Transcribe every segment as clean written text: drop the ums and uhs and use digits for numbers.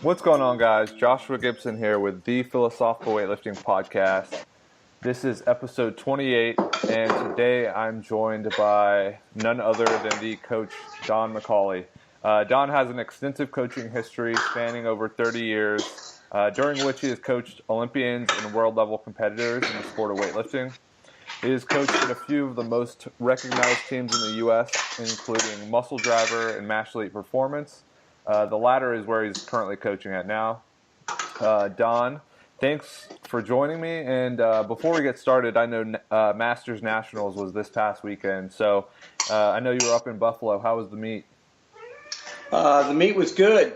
What's going on, guys? Joshua Gibson here with the Philosophical Weightlifting Podcast. This is episode 28, and today I'm joined by none other than the Coach Don McCauley. Don has an extensive coaching history spanning over 30 years, during which he has coached Olympians and world-level competitors in the sport of weightlifting. He has coached at a few of the most recognized teams in the U.S., including Muscle Driver and Mash Elite Performance. The latter is where he's currently coaching at now. Don, thanks for joining me. And before we get started, I know Masters Nationals was this past weekend. So I know you were up in Buffalo. How was the meet? The meet was good.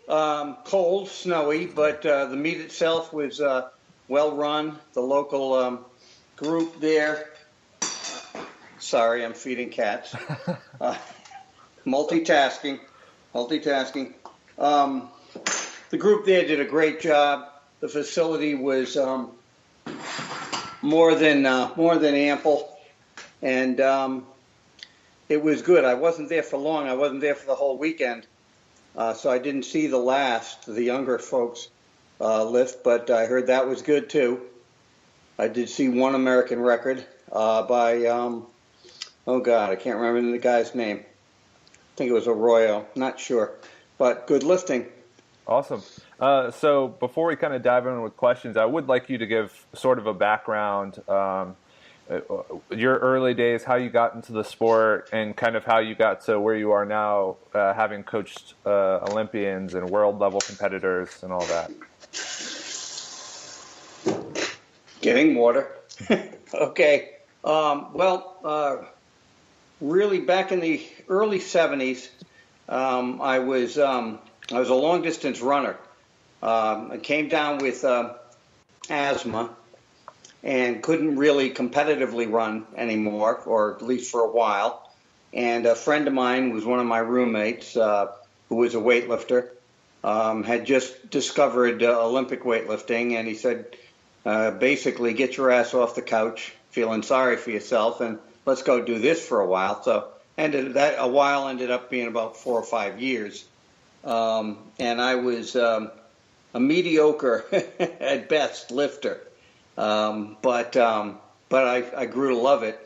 Cold, snowy, but the meet itself was well run. The local group there. Sorry, I'm feeding cats. Multitasking. The group there did a great job. The facility was more than ample, and it was good. I wasn't there for long. I wasn't there for the whole weekend, so I didn't see the younger folks lift, but I heard that was good too. I did see one American record by, I can't remember the guy's name. I think it was Arroyo, not sure, but good lifting. Awesome. So before we kind of dive in with questions, I would like you to give sort of a background, your early days, how you got into the sport, and kind of how you got to where you are now, having coached Olympians and world-level competitors and all that. Getting water. Okay. Really back in the early 70s, I was a long-distance runner. I came down with asthma and couldn't really competitively run anymore, or at least for a while. And a friend of mine was one of my roommates, who was a weightlifter, had just discovered Olympic weightlifting, and he said, basically, get your ass off the couch, feeling sorry for yourself, and let's go do this for a while. So ended up being about 4 or 5 years. And I was a mediocre at best lifter. But I grew to love it.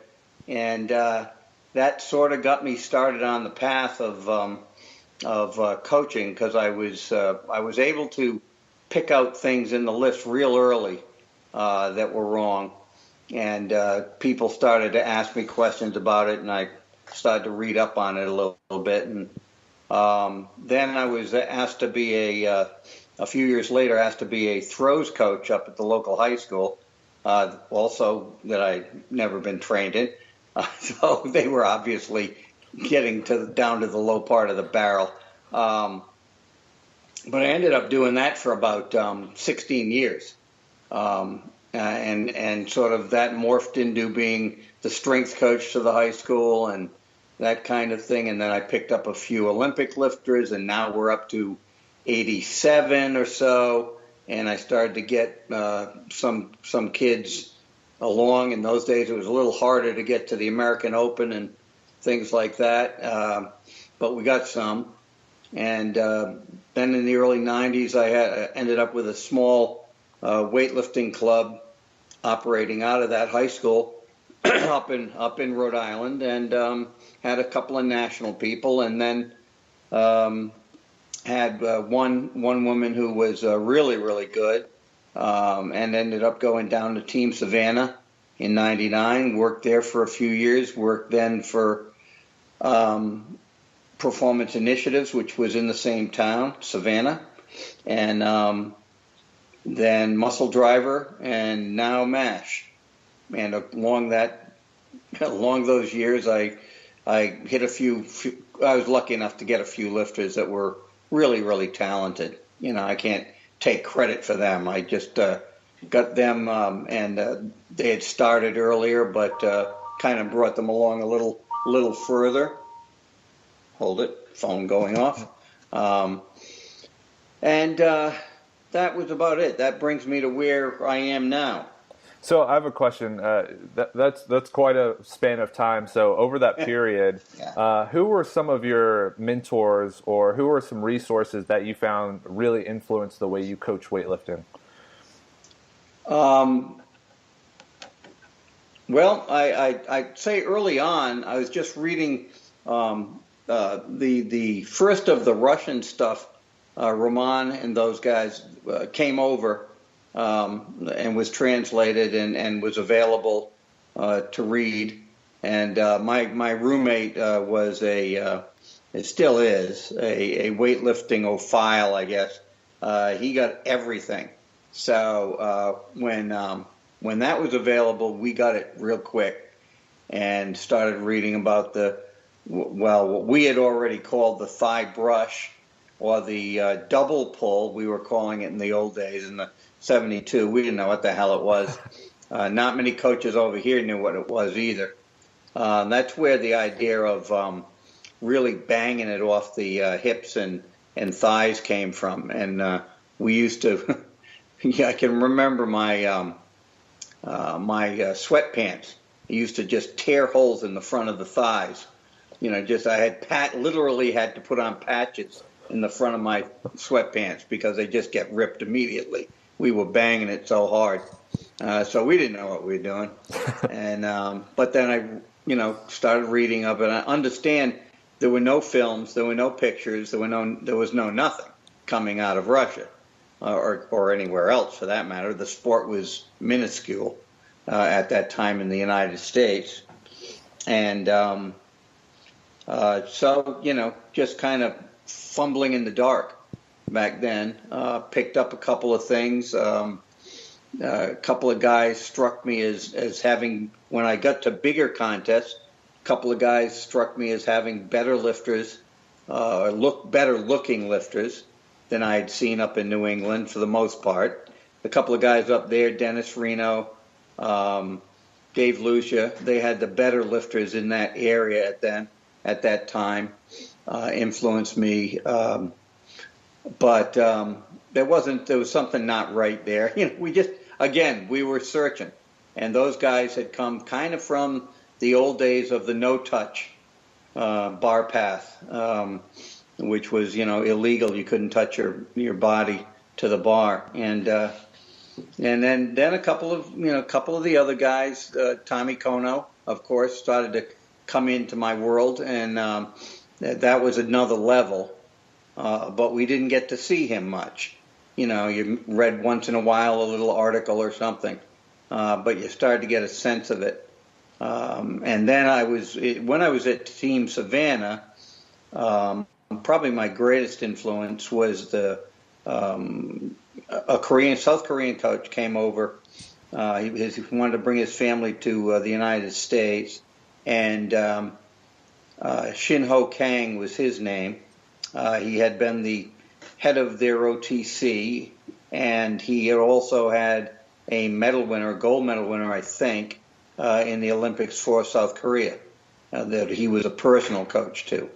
And that sort of got me started on the path of coaching, because I was able to pick out things in the lift real early that were wrong. And people started to ask me questions about it, and I started to read up on it a little bit. And then I was asked to be a few years later, asked to be a throws coach up at the local high school, also that I'd never been trained in. So they were obviously getting down to the low part of the barrel. But I ended up doing that for about 16 years. And sort of that morphed into being the strength coach to the high school and that kind of thing. And then I picked up a few Olympic lifters, and now we're up to 87 or so. And I started to get some kids along. In those days, it was a little harder to get to the American Open and things like that. But we got some. And then in the early 90s, I ended up with a small weightlifting club operating out of that high school up in Rhode Island, and had a couple of national people, and then had one woman who was really good, and ended up going down to Team Savannah in '99. Worked there for a few years. Worked then for Performance Initiatives, which was in the same town, Savannah, and then Muscle Driver, and now MASH. And along those years, I hit a few. I was lucky enough to get a few lifters that were really talented. You know, I can't take credit for them. I just got them, and they had started earlier, but kind of brought them along a little further. Hold it, phone going off. And that was about it. That brings me to where I am now. So I have a question. That's quite a span of time. So over that period, who were some of your mentors, or who were some resources that you found really influenced the way you coach weightlifting? Well, I'd say early on, I was just reading the first of the Russian stuff. Roman and those guys came over and was translated and was available to read. And my roommate was it still is, a weightlifting-ophile, I guess. He got everything. So when that was available, we got it real quick and started reading about what we had already called the thigh brush, or the double pull, we were calling it in the old days, in the 72. We didn't know what the hell it was. Not many coaches over here knew what it was either. That's where the idea of really banging it off the hips and thighs came from. And we used to, I can remember my sweatpants. I used to just tear holes in the front of the thighs. I literally had to put on patches in the front of my sweatpants because they just get ripped immediately. We were banging it so hard. So we didn't know what we were doing. And but then I started reading up, and I understand there were no films, there were no pictures, there was no nothing coming out of Russia or anywhere else for that matter. The sport was minuscule at that time in the United States. And so, just kind of fumbling in the dark back then, picked up a couple of things. A couple of guys struck me as having, when I got to bigger contests, a couple of guys struck me as having better lifters, better looking lifters than I had seen up in New England for the most part. A couple of guys up there, Dennis Reno, Dave Lucia, they had the better lifters in that area at that time, influenced me. But there was something not right there. We were searching, and those guys had come kind of from the old days of the no-touch bar path, which was, illegal. You couldn't touch your body to the bar. And then a couple of the other guys, Tommy Kono, of course, started to come into my world, and that was another level. But we didn't get to see him much. You read once in a while a little article or something, but you started to get a sense of it. And then when I was at Team Savannah, probably my greatest influence was South Korean coach came over. He wanted to bring his family to the United States, and Shin Ho Kang was his name. He had been the head of their OTC, and he had also had a gold medal winner, I think, in the Olympics for South Korea, that he was a personal coach to.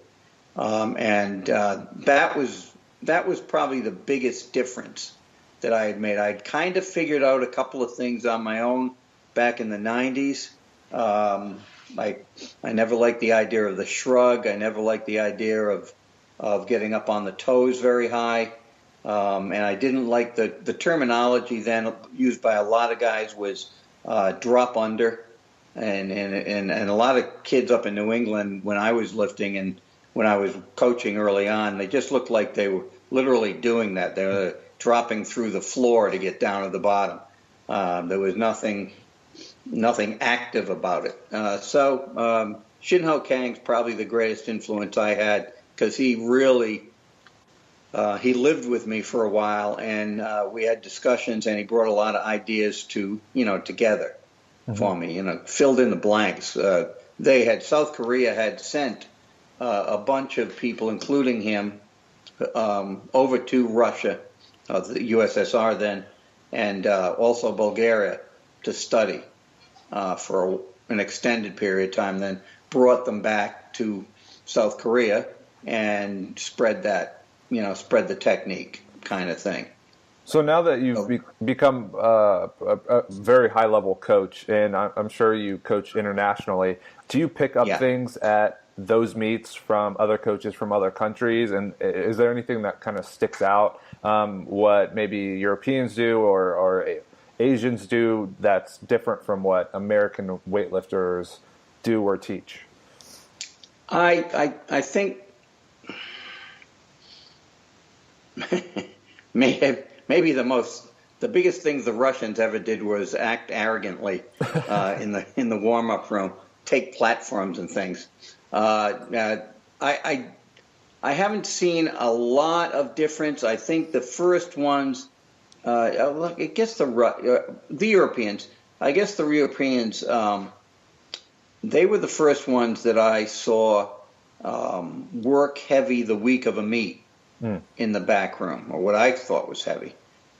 And that was probably the biggest difference that I had made. I'd kind of figured out a couple of things on my own back in the 90s. I never liked the idea of the shrug. I never liked the idea of getting up on the toes very high. And I didn't like the terminology then used by a lot of guys was drop under. And a lot of kids up in New England, when I was lifting and when I was coaching early on, they just looked like they were literally doing that. They were dropping through the floor to get down to the bottom. There was nothing active about it. So Shin Ho Kang's probably the greatest influence I had, because he really he lived with me for a while, and we had discussions, and he brought a lot of ideas together for me. Filled in the blanks. South Korea had sent a bunch of people, including him, over to Russia, the USSR then, and also Bulgaria to study for an extended period of time. Then brought them back to South Korea and spread the technique kind of thing. So now that you've become a very high-level coach, and I'm sure you coach internationally, do you pick up things at those meets from other coaches from other countries? And is there anything that kind of sticks out, what maybe Europeans do or Asians do that's different from what American weightlifters do or teach? I think maybe the biggest thing the Russians ever did was act arrogantly in the warm-up room, take platforms and things. I haven't seen a lot of difference. I think the first ones, I guess the Europeans. I guess the Europeans, they were the first ones that I saw work heavy the week of a meet in the back room, or what I thought was heavy.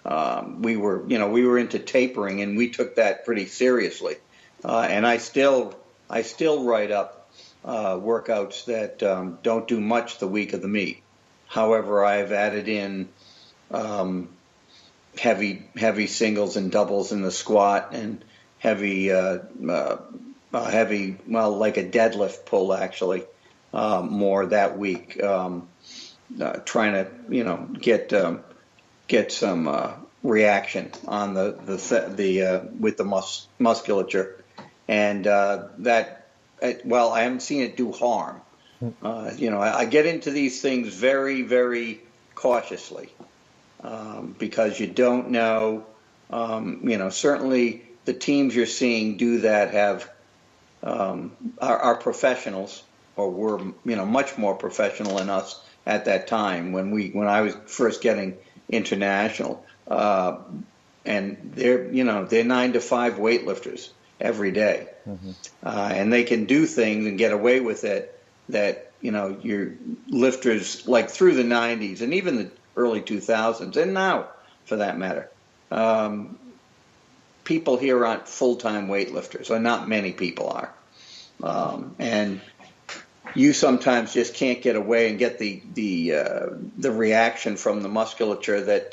We were into tapering, and we took that pretty seriously. And I still write up workouts that don't do much the week of the meet. However, I've added in heavy singles and doubles in the squat, and heavy, like a deadlift pull actually, more that week. Trying to get some reaction on the with the musculature, and I haven't seen it do harm. I get into these things very, very cautiously because you don't know. Certainly the teams you're seeing do that have are professionals, or were much more professional than us at that time when I was first getting international, and they're 9 to 5 weightlifters every day, and they can do things and get away with it that your lifters like through the 90s and even the early 2000s, and now for that matter, people here aren't full-time weightlifters, or not many people are, and you sometimes just can't get away and get the reaction from the musculature that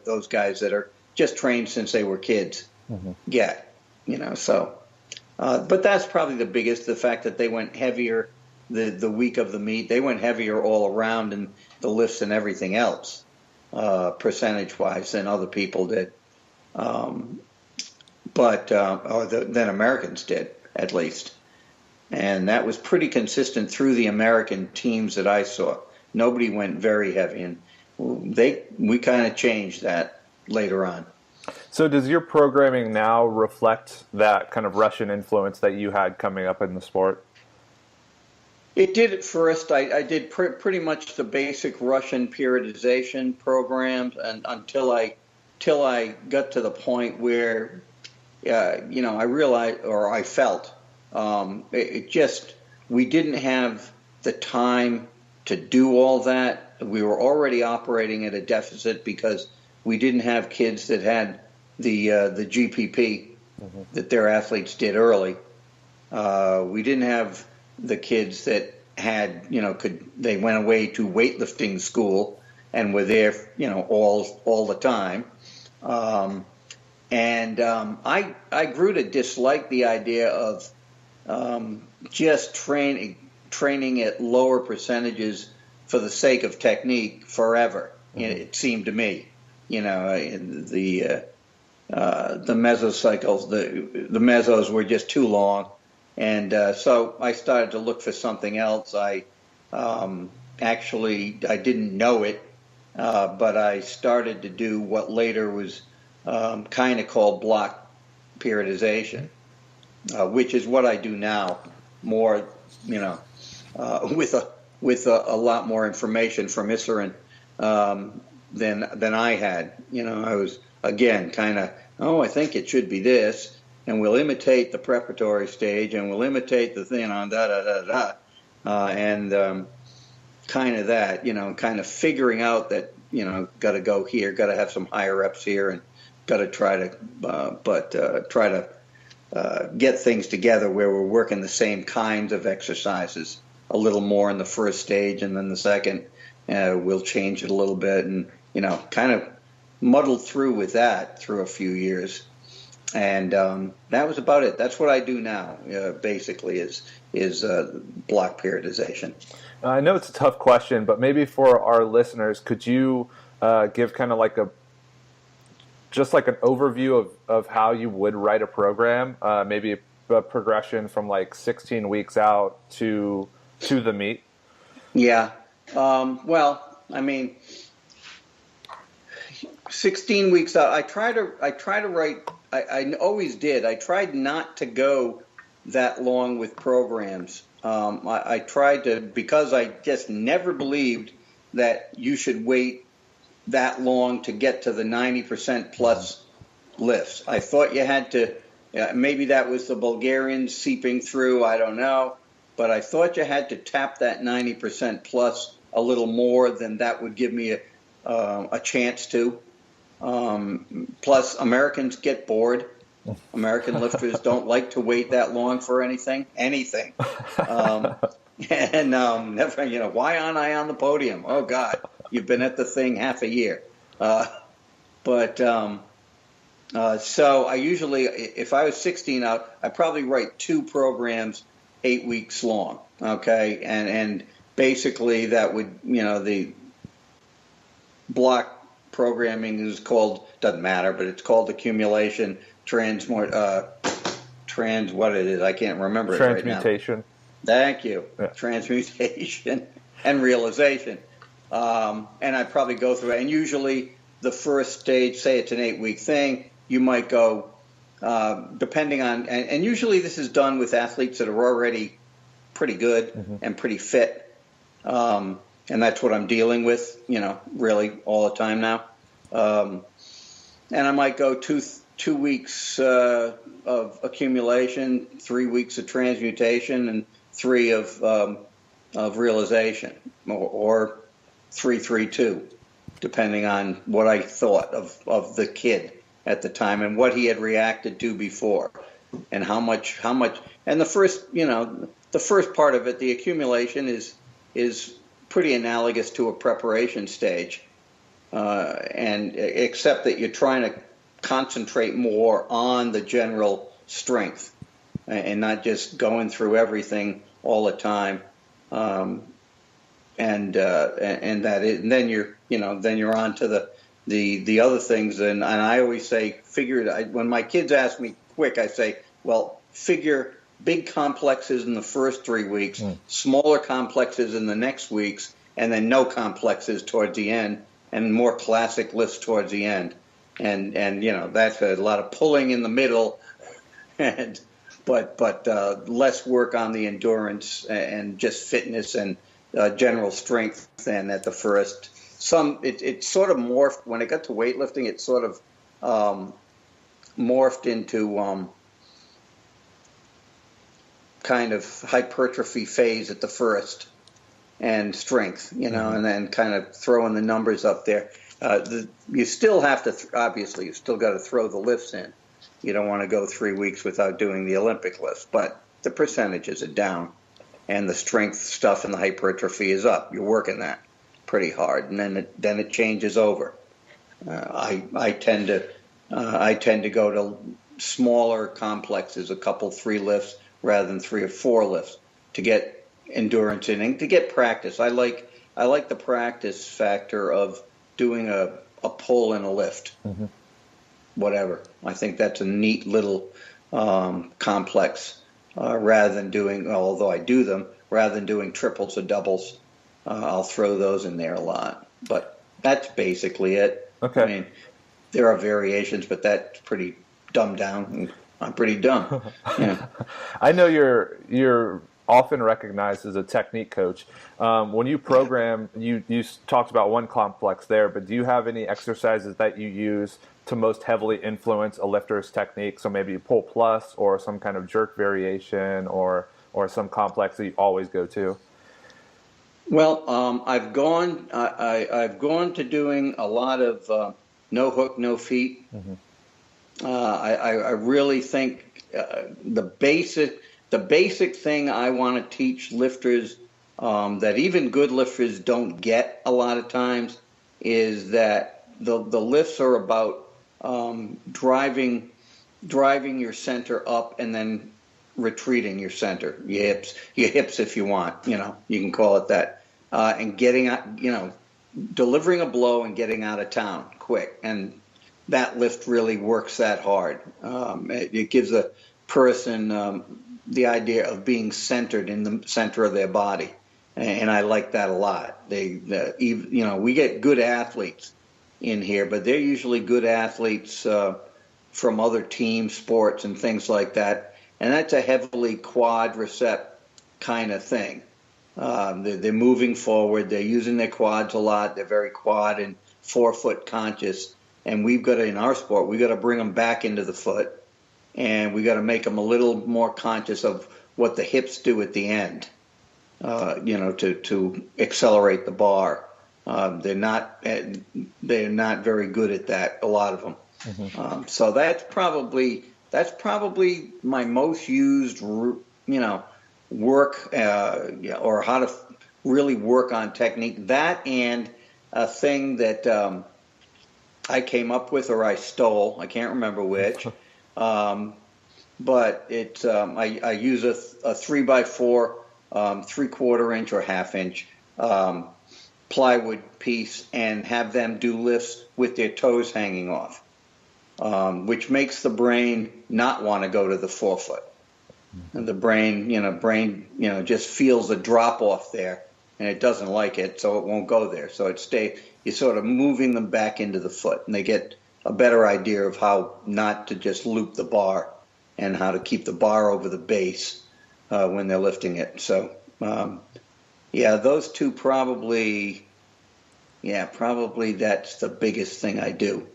those guys that are just trained since they were kids get. So, but that's probably the fact that they went heavier the week of the meet. They went heavier all around in the lifts and everything else, percentage-wise, than other people did, than Americans did, at least. And that was pretty consistent through the American teams that I saw. Nobody went very heavy, and we kind of changed that later on. So does your programming now reflect that kind of Russian influence that you had coming up in the sport? It did at first. I did pretty much the basic Russian periodization programs, and until I got to the point where, I realized, or I felt, we didn't have the time to do all that. We were already operating at a deficit because we didn't have kids that had the GPP that their athletes did early. We didn't have the kids that had, they went away to weightlifting school and were there, all the time. I grew to dislike the idea of just training at lower percentages for the sake of technique forever. It seemed to me, the mesocycles, the mesos were just too long, and so I started to look for something else. I didn't know it, but I started to do what later was kind of called block periodization, which is what I do now, more, with a lot more information from Isserin than I had. I was, again, kind of, I think it should be this, and we'll imitate the preparatory stage, and we'll imitate the thing on and kind of that, kind of figuring out that, got to go here, got to have some higher reps here, and got to try to get things together where we're working the same kinds of exercises, a little more in the first stage, and then the second we'll change it a little bit, and kind of muddled through with that through a few years. And that was about it. That's what I do now, basically, is block periodization. I know it's a tough question, but maybe for our listeners, could you give kind of like just like an overview of how you would write a program, maybe a progression from like 16 weeks out to the meet? Yeah. Well, I mean, 16 weeks out. I try to write. I always did. I tried not to go that long with programs. I tried to, because I just never believed that you should wait that long to get to the 90% plus lifts. I thought you had to, maybe that was the Bulgarians seeping through, I don't know, but I thought you had to tap that 90% plus a little more than that would give me a chance to. Plus, Americans get bored. American lifters don't like to wait that long for anything. Never, why aren't I on the podium? Oh God, you've been at the thing half a year. So I usually, if I was 16 out, I probably write 2 programs 8 weeks long. Okay, and basically that would, the block programming is called, doesn't matter, but it's called accumulation, what it is, I can't remember it right now. Transmutation. Thank you. Yeah. Transmutation and realization. And I probably go through it. And usually the first stage, say it's an 8-week thing, you might go, depending on, and usually this is done with athletes that are already pretty good and pretty fit. And that's what I'm dealing with, really all the time now. And I might go 2 weeks of accumulation, 3 weeks of transmutation, and 3 of realization, or 3-3-2, depending on what I thought of the kid at the time and what he had reacted to before, and how much. And the first part of it, the accumulation, is pretty analogous to a preparation stage, and except that you're trying to concentrate more on the general strength and not just going through everything all the time, and then you're on to the other things. And I always say, when my kids ask me quick, I say, well, figure big complexes in the first 3 weeks, smaller complexes in the next weeks, and then no complexes towards the end, and more classic lifts towards the end. And that's a lot of pulling in the middle, but less work on the endurance and just fitness and general strength than at the first. It sort of morphed when it got to weightlifting. It sort of morphed into kind of hypertrophy phase at the first, and strength, and then kind of throwing the numbers up there. You still have to, obviously, you still got to throw the lifts in. You don't want to go 3 weeks without doing the Olympic lifts, but the percentages are down, and the strength stuff and the hypertrophy is up. You're working that pretty hard, and then it changes over. I tend to go to smaller complexes, a couple 3 lifts rather than 3 or 4 lifts, to get endurance in and to get practice. I like the practice factor of doing a pull and a lift, whatever. I think that's a neat little complex, rather than doing, although I do them, rather than doing triples or doubles. I'll throw those in there a lot, but that's basically it. Okay. I mean, there are variations, but that's pretty dumbed down, and I'm pretty dumb. Yeah. I know you're often recognized as a technique coach. When you program, you talked about one complex there, but do you have any exercises that you use to most heavily influence a lifter's technique? So maybe pull plus, or some kind of jerk variation, or some complex that you always go to? Well, I've gone to doing a lot of no hook, no feet. I really think the basic thing I want to teach lifters, that even good lifters don't get a lot of times, is that the lifts are about driving your center up and then retreating your center, your hips if you want, you can call it that, and getting out, delivering a blow and getting out of town quick. And that lift really works that hard. It gives a person the idea of being centered in the center of their body. And I like that a lot. We get good athletes in here, but they're usually good athletes from other team sports and things like that. And that's a heavily quadricep kind of thing. They're moving forward. They're using their quads a lot. They're very quad and forefoot conscious. And in our sport, we've got to bring them back into the foot. And we got to make them a little more conscious of what the hips do at the end, to accelerate the bar. They're not very good at that, a lot of them. Mm-hmm. So that's probably my most used, work, or how to really work on technique. That and a thing that I came up with or I stole. I can't remember which. But it's I use a 3x4 3/4 inch or 1/2 inch plywood piece and have them do lifts with their toes hanging off, which makes the brain not want to go to the forefoot. And the brain just feels a drop off there, and it doesn't like it, so it won't go there. So you're sort of moving them back into the foot, and they get a better idea of how not to just loop the bar and how to keep the bar over the base when they're lifting it. So, those two probably that's the biggest thing I do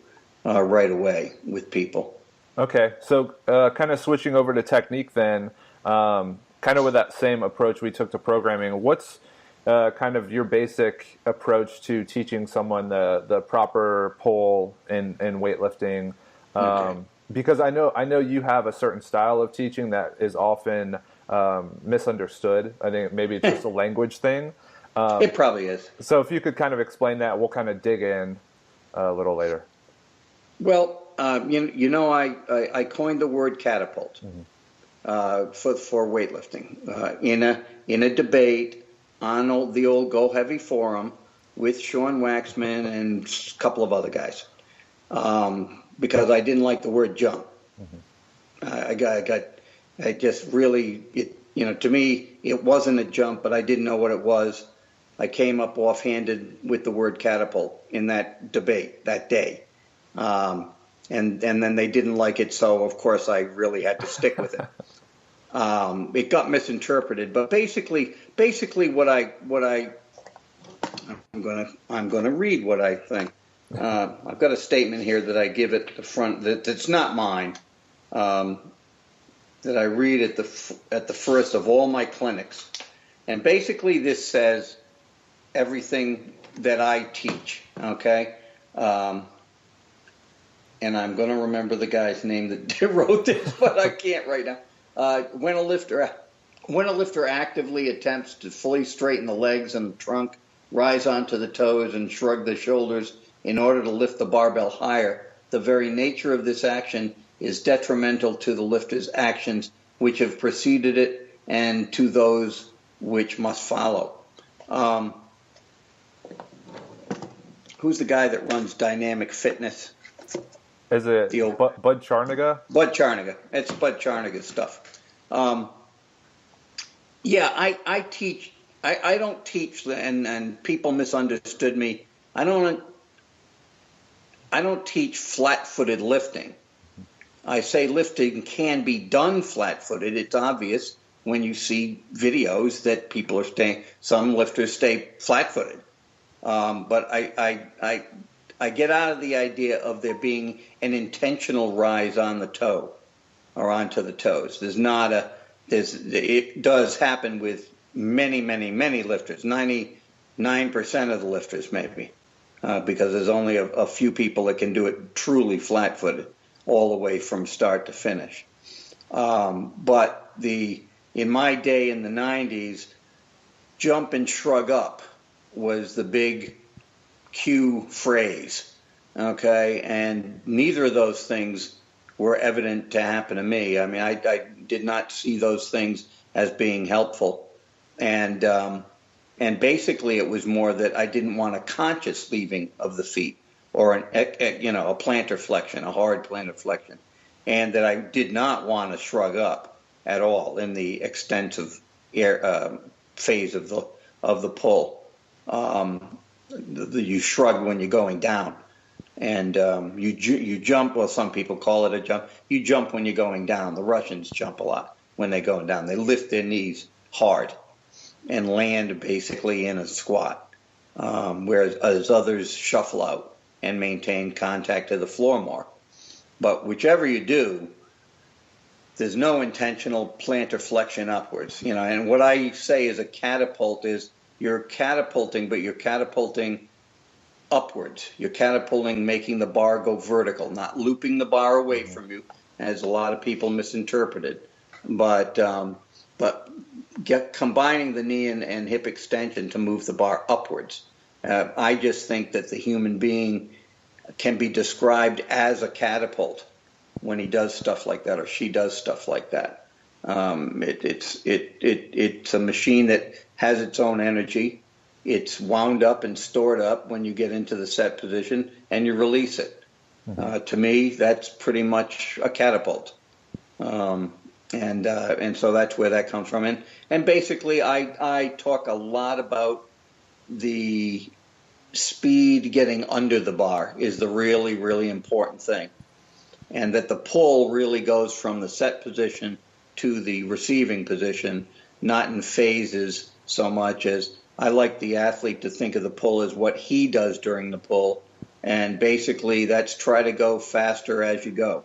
right away with people. Okay, so kind of switching over to technique then, kind of with that same approach we took to programming, what's kind of your basic approach to teaching someone the proper pull in weightlifting? Okay. Because I know you have a certain style of teaching that is often misunderstood. I think maybe it's just a language thing. It probably is. So if you could kind of explain that, we'll kind of dig in a little later. Well, I coined the word catapult for weightlifting in a debate on the old Go Heavy forum with Sean Waxman and a couple of other guys, because I didn't like the word jump. I just really, to me, it wasn't a jump, but I didn't know what it was. I came up offhanded with the word catapult in that debate that day. And then they didn't like it, so of course I really had to stick with it. It got misinterpreted, but basically what I'm gonna read what I think. I've got a statement here that I give at the front that's not mine, that I read at the first of all my clinics, and basically this says everything that I teach. Okay. And I'm going to remember the guy's name that wrote this, but I can't right now. When a lifter actively attempts to fully straighten the legs and the trunk, rise onto the toes, and shrug the shoulders in order to lift the barbell higher, the very nature of this action is detrimental to the lifter's actions which have preceded it and to those which must follow. Who's the guy that runs Dynamic Fitness? Is it Bud Charniga? Bud Charniga. It's Bud Charniga's stuff. I teach. I don't teach, and people misunderstood me. I don't teach flat-footed lifting. I say lifting can be done flat-footed. It's obvious when you see videos that people are some lifters stay flat-footed. But I get out of the idea of there being an intentional rise on the toe or onto the toes. It does happen with many, many, many lifters, 99% of the lifters maybe, because there's only a few people that can do it truly flat-footed all the way from start to finish. But in my day in the 90s, jump and shrug up was the big cue phrase. Okay, and neither of those things were evident to happen to me. I mean, I did not see those things as being helpful, and basically it was more that I didn't want a conscious leaving of the feet or a plantar flexion, a hard plantar flexion, and that I did not want to shrug up at all in the extensive phase of the pull. You shrug when you're going down. And you jump, well, some people call it a jump. You jump when you're going down. The Russians jump a lot when they're going down. They lift their knees hard and land basically in a squat, whereas others shuffle out and maintain contact to the floor more. But whichever you do, there's no intentional plantar flexion upwards. And what I say is a catapult is you're catapulting, but you're catapulting upwards. You're catapulting, making the bar go vertical, not looping the bar away from you, as a lot of people misinterpreted. But combining the knee and hip extension to move the bar upwards. I just think that the human being can be described as a catapult when he does stuff like that or she does stuff like that. It's a machine that has its own energy. It's wound up and stored up when you get into the set position and you release it. To me, that's pretty much a catapult. And so that's where that comes from. And basically, I talk a lot about the speed getting under the bar is the really, really important thing. And that the pull really goes from the set position to the receiving position, not in phases so much as I like the athlete to think of the pull as what he does during the pull. And basically, that's try to go faster as you go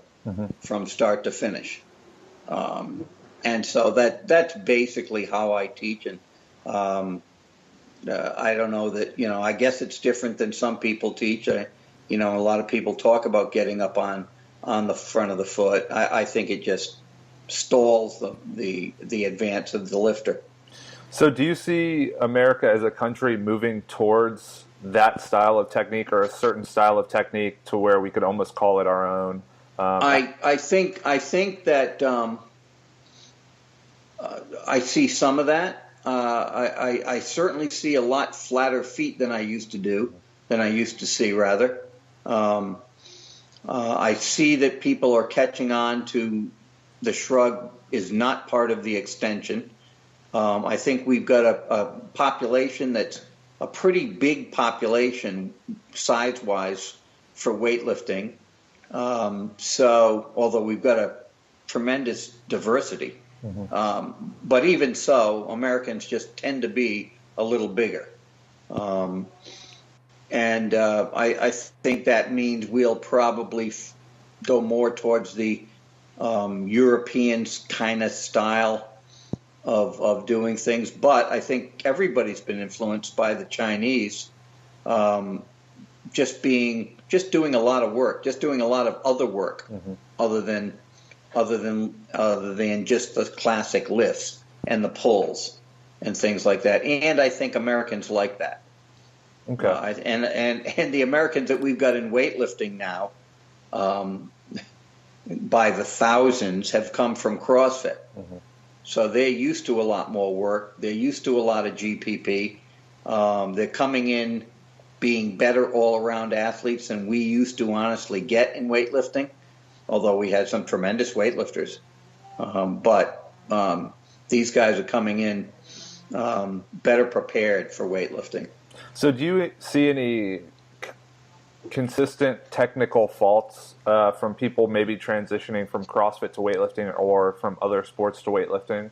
from start to finish. And so that's basically how I teach. And I don't know that, I guess it's different than some people teach. A lot of people talk about getting up on the front of the foot. I think it just stalls the advance of the lifter. So do you see America as a country moving towards that style of technique or a certain style of technique to where we could almost call it our own? I think that I see some of that. I certainly see a lot flatter feet than I used to see rather. I see that people are catching on to the shrug is not part of the extension. I think we've got a population that's a pretty big population size-wise for weightlifting. So, although we've got a tremendous diversity, but even so, Americans just tend to be a little bigger. And I think that means we'll probably go more towards the European kind of style of doing things, but I think everybody's been influenced by the Chinese, just doing a lot of work, just doing a lot of other work, other than just the classic lifts and the pulls and things like that. And I think Americans like that. Okay. And the Americans that we've got in weightlifting now, by the thousands, have come from CrossFit. So they're used to a lot more work. They're used to a lot of GPP. They're coming in being better all-around athletes than we used to honestly get in weightlifting, although we had some tremendous weightlifters. But these guys are coming in better prepared for weightlifting. So do you see any consistent technical faults from people maybe transitioning from CrossFit to weightlifting or from other sports to weightlifting?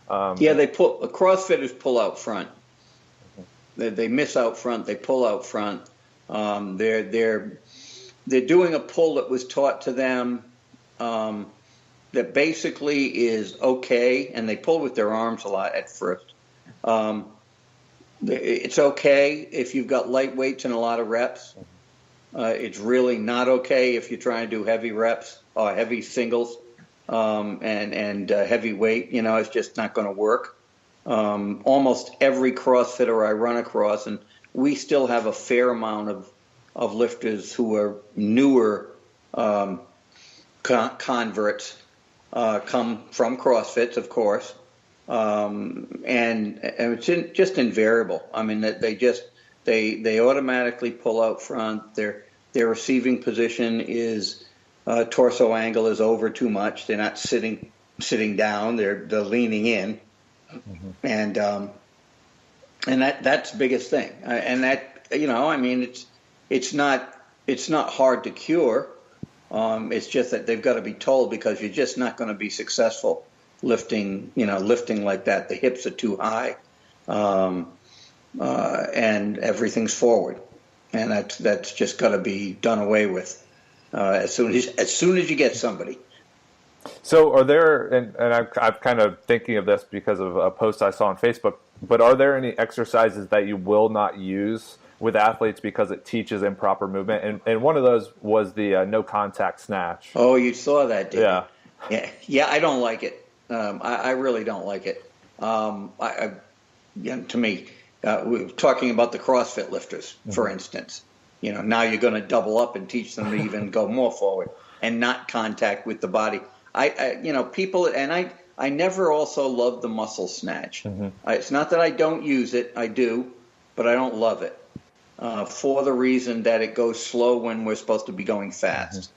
CrossFitters pull out front. They miss out front. They pull out front. They're doing a pull that was taught to them that basically is okay, and they pull with their arms a lot at first. It's okay if you've got light weights and a lot of reps. It's really not okay if you're trying to do heavy reps or heavy singles and heavy weight. It's just not going to work. Almost every CrossFitter I run across, and we still have a fair amount of lifters who are newer converts come from CrossFit, of course, and it's just invariable. I mean, that they automatically pull out front. Their receiving position is torso angle is over too much. They're not sitting down. They're leaning in, and that's the biggest thing. And that, I mean, it's not hard to cure. It's just that they've got to be told, because you're just not going to be successful lifting like that. The hips are too high, and everything's forward, and that's just got to be done away with as soon as you get somebody. So are there, and I'm kind of thinking of this because of a post I saw on Facebook, but are there any exercises that you will not use with athletes because it teaches improper movement? And one of those was the no contact snatch. Oh, you saw that, didn't Yeah. you? Yeah, I don't like it. I really don't like it. To me, we're talking about the CrossFit lifters, for instance. Now you're going to double up and teach them to even go more forward and not contact with the body. People, and I never also loved the muscle snatch. It's not that I don't use it, I do, but I don't love it. For the reason that it goes slow when we're supposed to be going fast.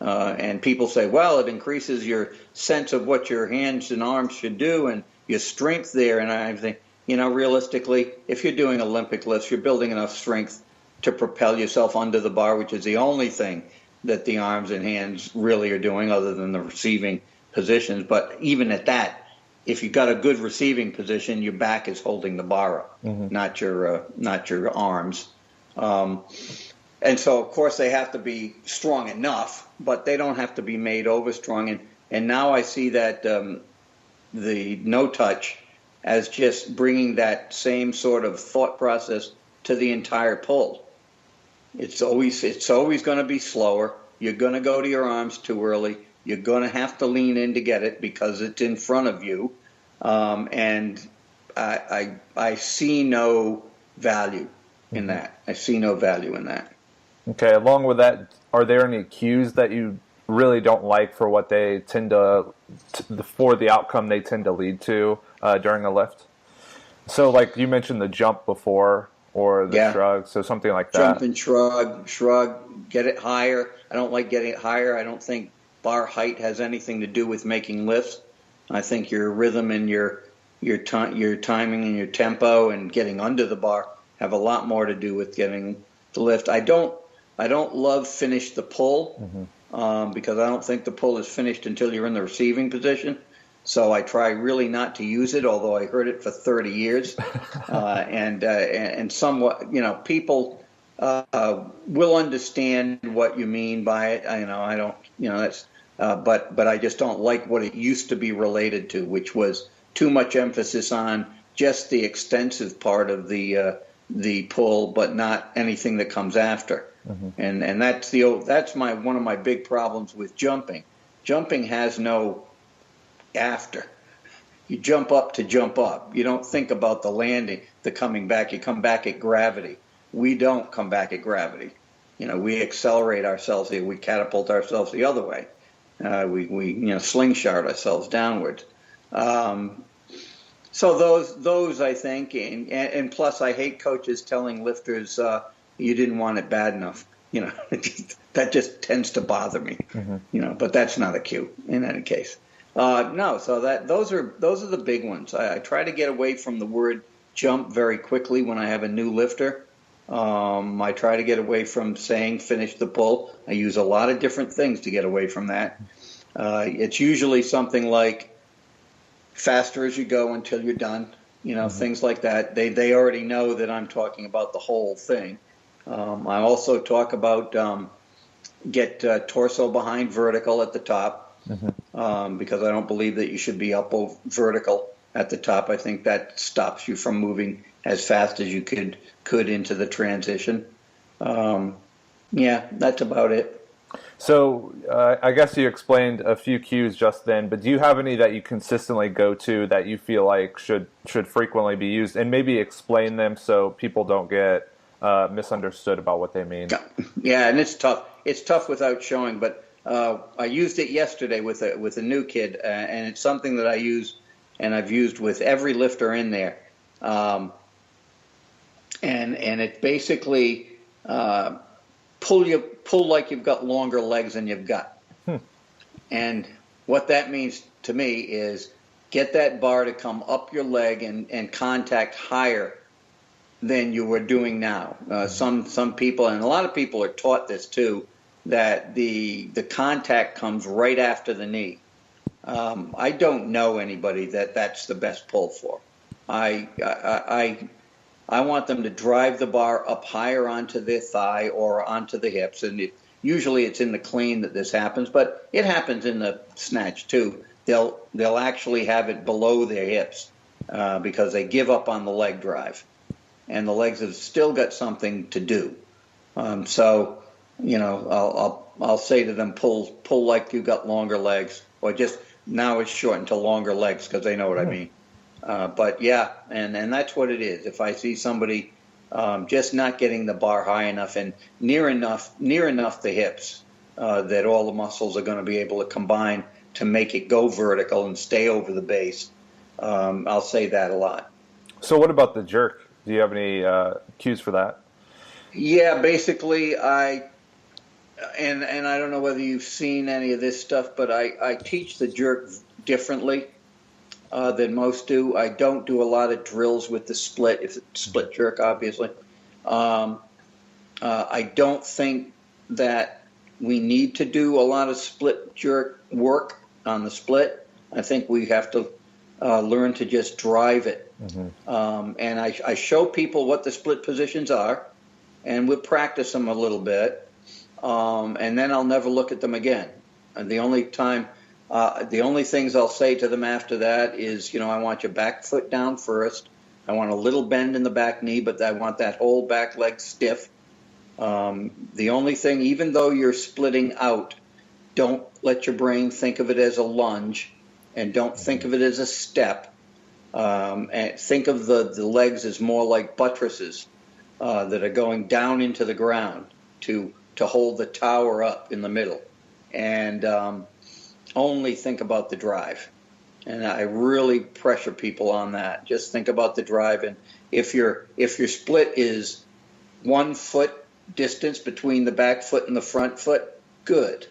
And people say, well, it increases your sense of what your hands and arms should do and your strength there. And I think, realistically, if you're doing Olympic lifts, you're building enough strength to propel yourself under the bar, which is the only thing that the arms and hands really are doing other than the receiving positions. But even at that, if you've got a good receiving position, your back is holding the bar up, not your arms. And so, of course, they have to be strong enough, but they don't have to be made over strong. And now I see that the no touch as just bringing that same sort of thought process to the entire pull. It's always going to be slower. You're going to go to your arms too early. You're going to have to lean in to get it because it's in front of you. And I see no value in that. I see no value in that. Okay. Along with that, are there any cues that you really don't like for what they tend for the outcome they tend to lead to during a lift? So, like you mentioned the jump before, or the shrug, so something like that. Jump and shrug, get it higher. I don't like getting it higher. I don't think bar height has anything to do with making lifts. I think your rhythm and your timing and your tempo and getting under the bar have a lot more to do with getting the lift. I don't love finish the pull because I don't think the pull is finished until you're in the receiving position. So I try really not to use it, although I heard it for 30 years. And somewhat, people will understand what you mean by it. I don't, that's, but I just don't like what it used to be related to, which was too much emphasis on just the extensive part of the pull, but not anything that comes after. And that's one of my big problems with jumping. Jumping has no after. You jump up to jump up. You don't think about the landing, the coming back. You come back at gravity. We don't come back at gravity. We accelerate ourselves. We catapult ourselves the other way. We slingshot ourselves downwards. So those I think, and plus I hate coaches telling lifters you didn't want it bad enough. That just tends to bother me. But that's not a cue in any case. No, so those are the big ones. I try to get away from the word jump very quickly when I have a new lifter. I try to get away from saying finish the pull. I use a lot of different things to get away from that. It's usually something like faster as you go until you're done, things like that. They already know that I'm talking about the whole thing. I also talk about get torso behind vertical at the top. Because I don't believe that you should be up vertical at the top. I think that stops you from moving as fast as you could into the transition. That's about it. So I guess you explained a few cues just then, but do you have any that you consistently go to that you feel like should frequently be used, and maybe explain them so people don't get misunderstood about what they mean. Yeah, and it's tough. It's tough without showing, but I used it yesterday with a new kid, and it's something that I use, and I've used with every lifter in there. And it basically pull like you've got longer legs than you've got. And what that means to me is get that bar to come up your leg and contact higher than you were doing now. Some people, and a lot of people are taught this too, that the contact comes right after the knee. I don't know anybody that's the best pull for. I want them to drive the bar up higher onto their thigh or onto the hips, and usually it's in the clean that this happens, but it happens in the snatch too. They'll actually have it below their hips because they give up on the leg drive, and the legs have still got something to do. So, I'll say to them, pull like you got longer legs, or just now it's shortened to longer legs because they know what I mean. But yeah, and that's what it is. If I see somebody just not getting the bar high enough and near enough the hips that all the muscles are going to be able to combine to make it go vertical and stay over the base, I'll say that a lot. So what about the jerk? Do you have any cues for that? Yeah, basically I don't know whether you've seen any of this stuff, but I teach the jerk differently than most do. I don't do a lot of drills with the split, if it's split jerk, obviously. I don't think that we need to do a lot of split jerk work on the split. I think we have to learn to just drive it. And I show people what the split positions are, and we'll practice them a little bit, and then I'll never look at them again. And the only things I'll say to them after that is, I want your back foot down first. I want a little bend in the back knee, but I want that whole back leg stiff. The only thing, even though you're splitting out, don't let your brain think of it as a lunge, and don't think of it as a step. And think of the legs as more like buttresses that are going down into the ground to hold the tower up in the middle. And only think about the drive. And I really pressure people on that. Just think about the drive. And if your split is 1 foot distance between the back foot and the front foot, good.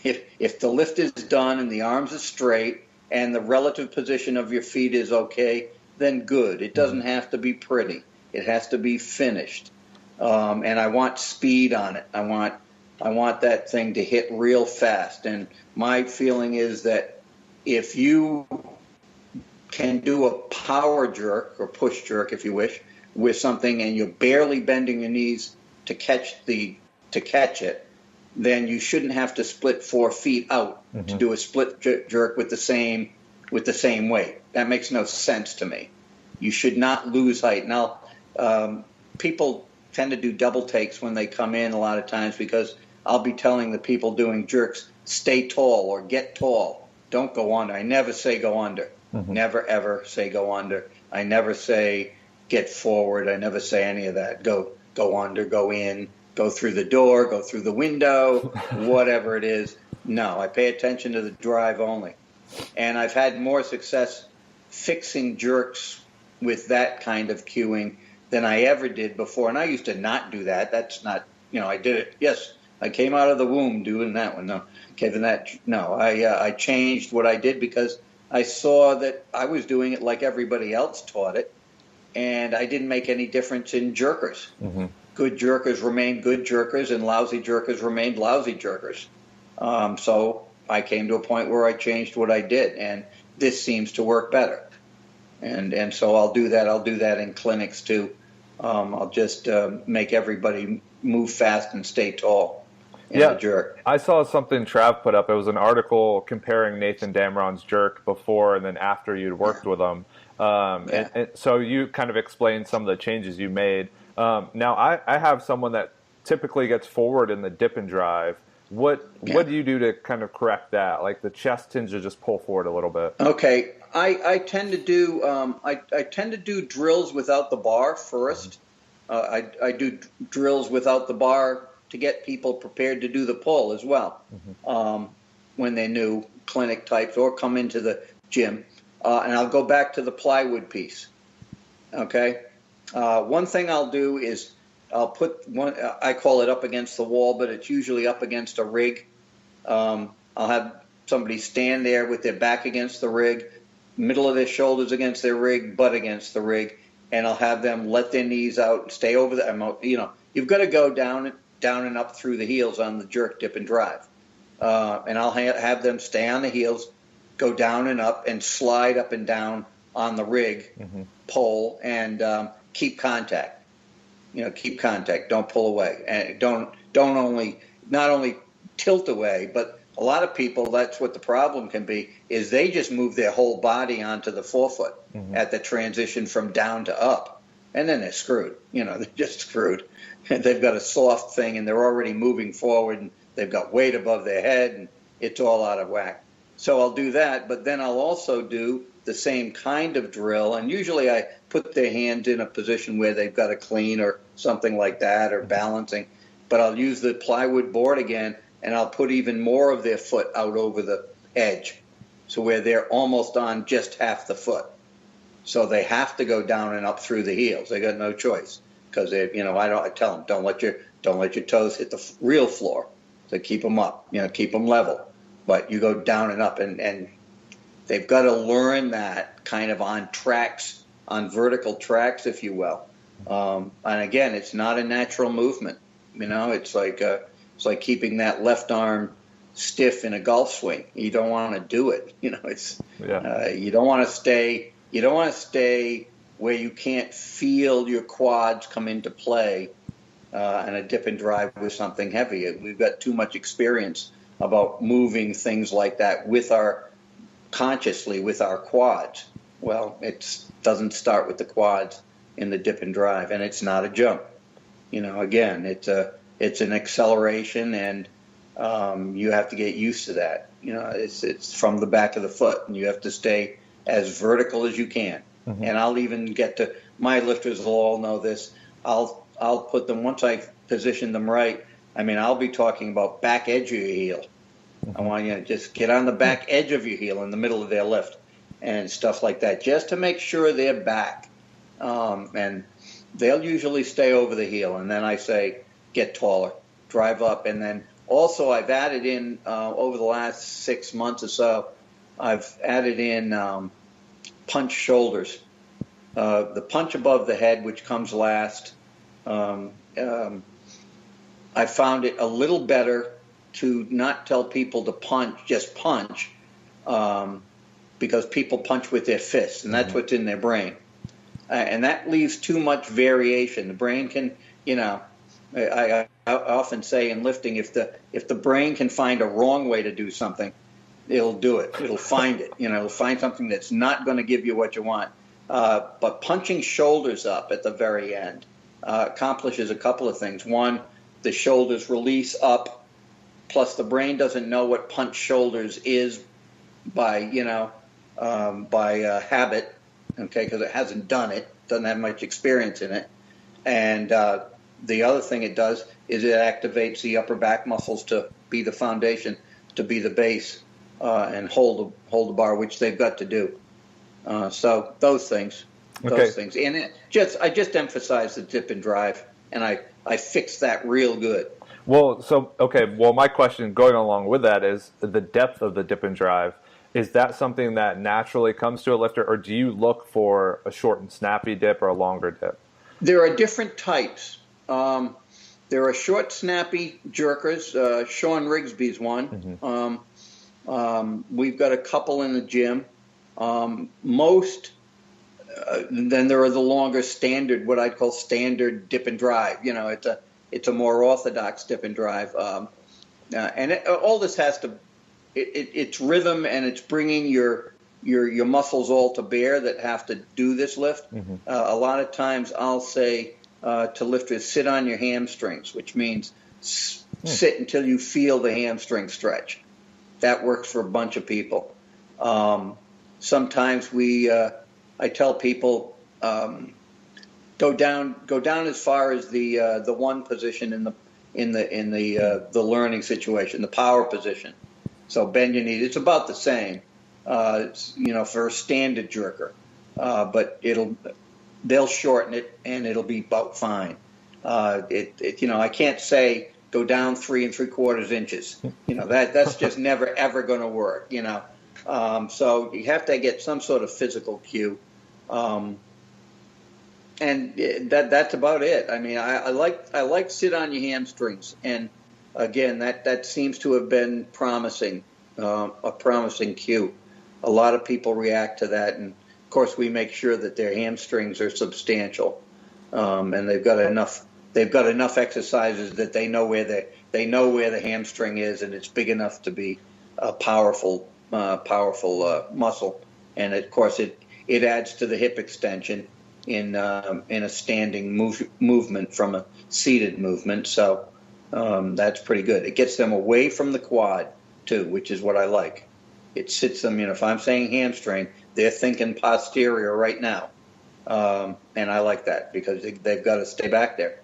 If the lift is done and the arms are straight and the relative position of your feet is okay, then good. It doesn't have to be pretty. It has to be finished. And I want speed on it. I want that thing to hit real fast. And my feeling is that if you can do a power jerk or push jerk, if you wish, with something and you're barely bending your knees to catch it, then you shouldn't have to split 4 feet out to do a split jerk with the same weight. That makes no sense to me. You should not lose height. Now, people tend to do double takes when they come in a lot of times because I'll be telling the people doing jerks, stay tall or get tall. Don't go under. I never say go under. Never, ever say go under. I never say get forward. I never say any of that. Go under, go in, go through the door, go through the window, whatever it is. No, I pay attention to the drive only. And I've had more success fixing jerks with that kind of cueing than I ever did before. And I used to not do that. That's not, I did it. Yes, I came out of the womb doing that one. I changed what I did because I saw that I was doing it like everybody else taught it, and I didn't make any difference in jerkers. Good jerkers remained good jerkers, and lousy jerkers remained lousy jerkers. So I came to a point where I changed what I did, and this seems to work better. And so I'll do that. I'll do that in clinics too. I'll just make everybody move fast and stay tall in the jerk. I saw something Trav put up. It was an article comparing Nathan Damron's jerk before and then after you'd worked with him. And so you kind of explained some of the changes you made. Now, I have someone that typically gets forward in the dip and drive. What do you do to kind of correct that? Like the chest tends to just pull forward a little bit. Okay, I tend to do I tend to do drills without the bar first, I do drills without the bar to get people prepared to do the pull as well. When they're new clinic types or come into the gym. And I'll go back to the plywood piece. Okay. One thing I'll do is I'll put one, I call it up against the wall, but it's usually up against a rig. I'll have somebody stand there with their back against the rig, middle of their shoulders against their rig, butt against the rig, and I'll have them let their knees out and stay over the, you've got to go down and up through the heels on the jerk, dip, and drive. And I'll have them stay on the heels, go down and up, and slide up and down on the rig pole, and keep contact. Keep contact. Don't pull away, and not only tilt away, but a lot of people, that's what the problem can be, is they just move their whole body onto the forefoot at the transition from down to up, and then they're screwed. They're just screwed. They've got a soft thing, and they're already moving forward, and they've got weight above their head, and it's all out of whack. So I'll do that, but then I'll also do the same kind of drill, and usually I put their hands in a position where they've got to clean or something like that, or balancing, but I'll use the plywood board again, and I'll put even more of their foot out over the edge, so where they're almost on just half the foot. So they have to go down and up through the heels. They got no choice, because I tell them, don't let your toes hit the real floor. So keep them up, keep them level. But you go down and up, and they've got to learn that kind of on tracks, on vertical tracks, if you will. And again, it's not a natural movement. It's like keeping that left arm stiff in a golf swing. You don't want to do it. You don't want to stay where you can't feel your quads come into play and a dip and drive with something heavy. We've got too much experience about moving things like that consciously with our quads. Well, it doesn't start with the quads in the dip and drive, and it's not a jump. Again, it's an acceleration, and you have to get used to that. It's from the back of the foot, and you have to stay as vertical as you can. And I'll even get to, my lifters will all know this, I'll put them, once I position them right, I'll be talking about back edge of your heel. I want you to just get on the back edge of your heel in the middle of their lift and stuff like that, just to make sure they're back. And they'll usually stay over the heel. And then I say, get taller, drive up. And then also I've added in, over the last 6 months or so, I've added in punch shoulders. The punch above the head, which comes last, I found it a little better to not tell people to punch, just punch, because people punch with their fists, and that's what's in their brain. And that leaves too much variation. The brain can, I often say in lifting, if the brain can find a wrong way to do something, it'll do it. It'll find it. It'll find something that's not going to give you what you want. But punching shoulders up at the very end accomplishes a couple of things. One, the shoulders release up, plus the brain doesn't know what punch shoulders is by habit, okay, because it hasn't done it, doesn't have much experience in it. And the other thing it does is it activates the upper back muscles to be the foundation, to be the base, and hold the bar, which they've got to do. So those things. And I just emphasize the dip and drive, and I fix that real good. Well, my question going along with that is the depth of the dip and drive. Is that something that naturally comes to a lifter, or do you look for a short and snappy dip or a longer dip? There are different types. There are short, snappy jerkers. Sean Rigsby's one. We've got a couple in the gym. Then there are the longer standard, what I'd call standard dip and drive. It's a more orthodox dip and drive. All this has to, it's rhythm, and it's bringing your muscles all to bear that have to do this lift. A lot of times I'll say to lifters, sit on your hamstrings, which means sit until you feel the hamstring stretch. That works for a bunch of people. Sometimes I tell people, go down as far as the one position in the learning situation, the power position. So bend your knees. It's about the same, for a standard jerker, but they'll shorten it and it'll be about fine. I can't say go down 3 3/4 inches. That's just never ever going to work. So you have to get some sort of physical cue. And that's about it. I mean, I like sit on your hamstrings, and again, that seems to have been promising, a promising cue. A lot of people react to that, and of course, we make sure that their hamstrings are substantial, and they've got enough exercises that they know where the hamstring is, and it's big enough to be a powerful muscle, and of course, it adds to the hip extension in a standing movement from a seated movement. So that's pretty good. It gets them away from the quad too, which is what I like. It sits them, if I'm saying hamstring, they're thinking posterior right now. And I like that because they've got to stay back there.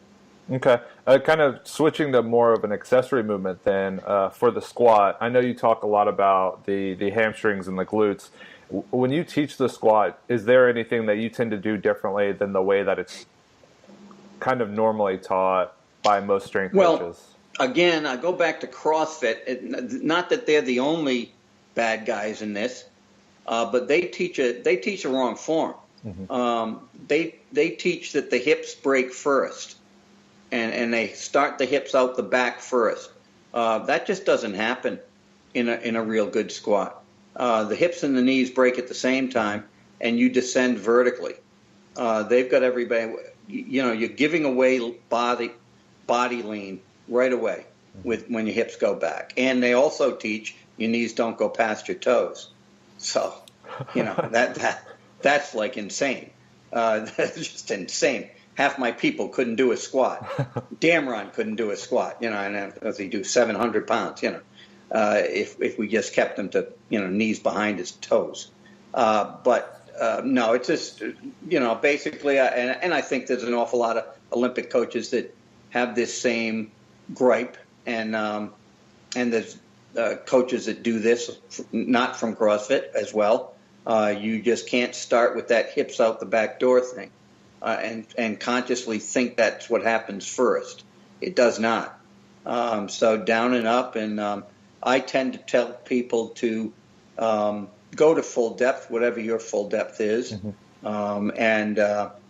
Okay. Kind of switching to more of an accessory movement then, for the squat. I know you talk a lot about the hamstrings and the glutes. When you teach the squat, is there anything that you tend to do differently than the way that it's kind of normally taught by most strength coaches? Again, I go back to CrossFit. Not that they're the only bad guys in this, but they teach a wrong form. Mm-hmm. They teach that the hips break first, and they start the hips out the back first. That just doesn't happen in a real good squat. The hips and the knees break at the same time, and you descend vertically. They've got everybody. You're giving away body lean right away when your hips go back, and they also teach your knees don't go past your toes. So, that's like insane. That's just insane. Half my people couldn't do a squat. Damron couldn't do a squat. And as he do 700 pounds. If we just kept him to knees behind his toes, but no, it's just basically, and I think there's an awful lot of Olympic coaches that have this same gripe, and there's coaches that do this not from CrossFit as well. You just can't start with that hips out the back door thing, and consciously think that's what happens first. It does not. So down and up, and I tend to tell people to go to full depth, whatever your full depth is. Mm-hmm. And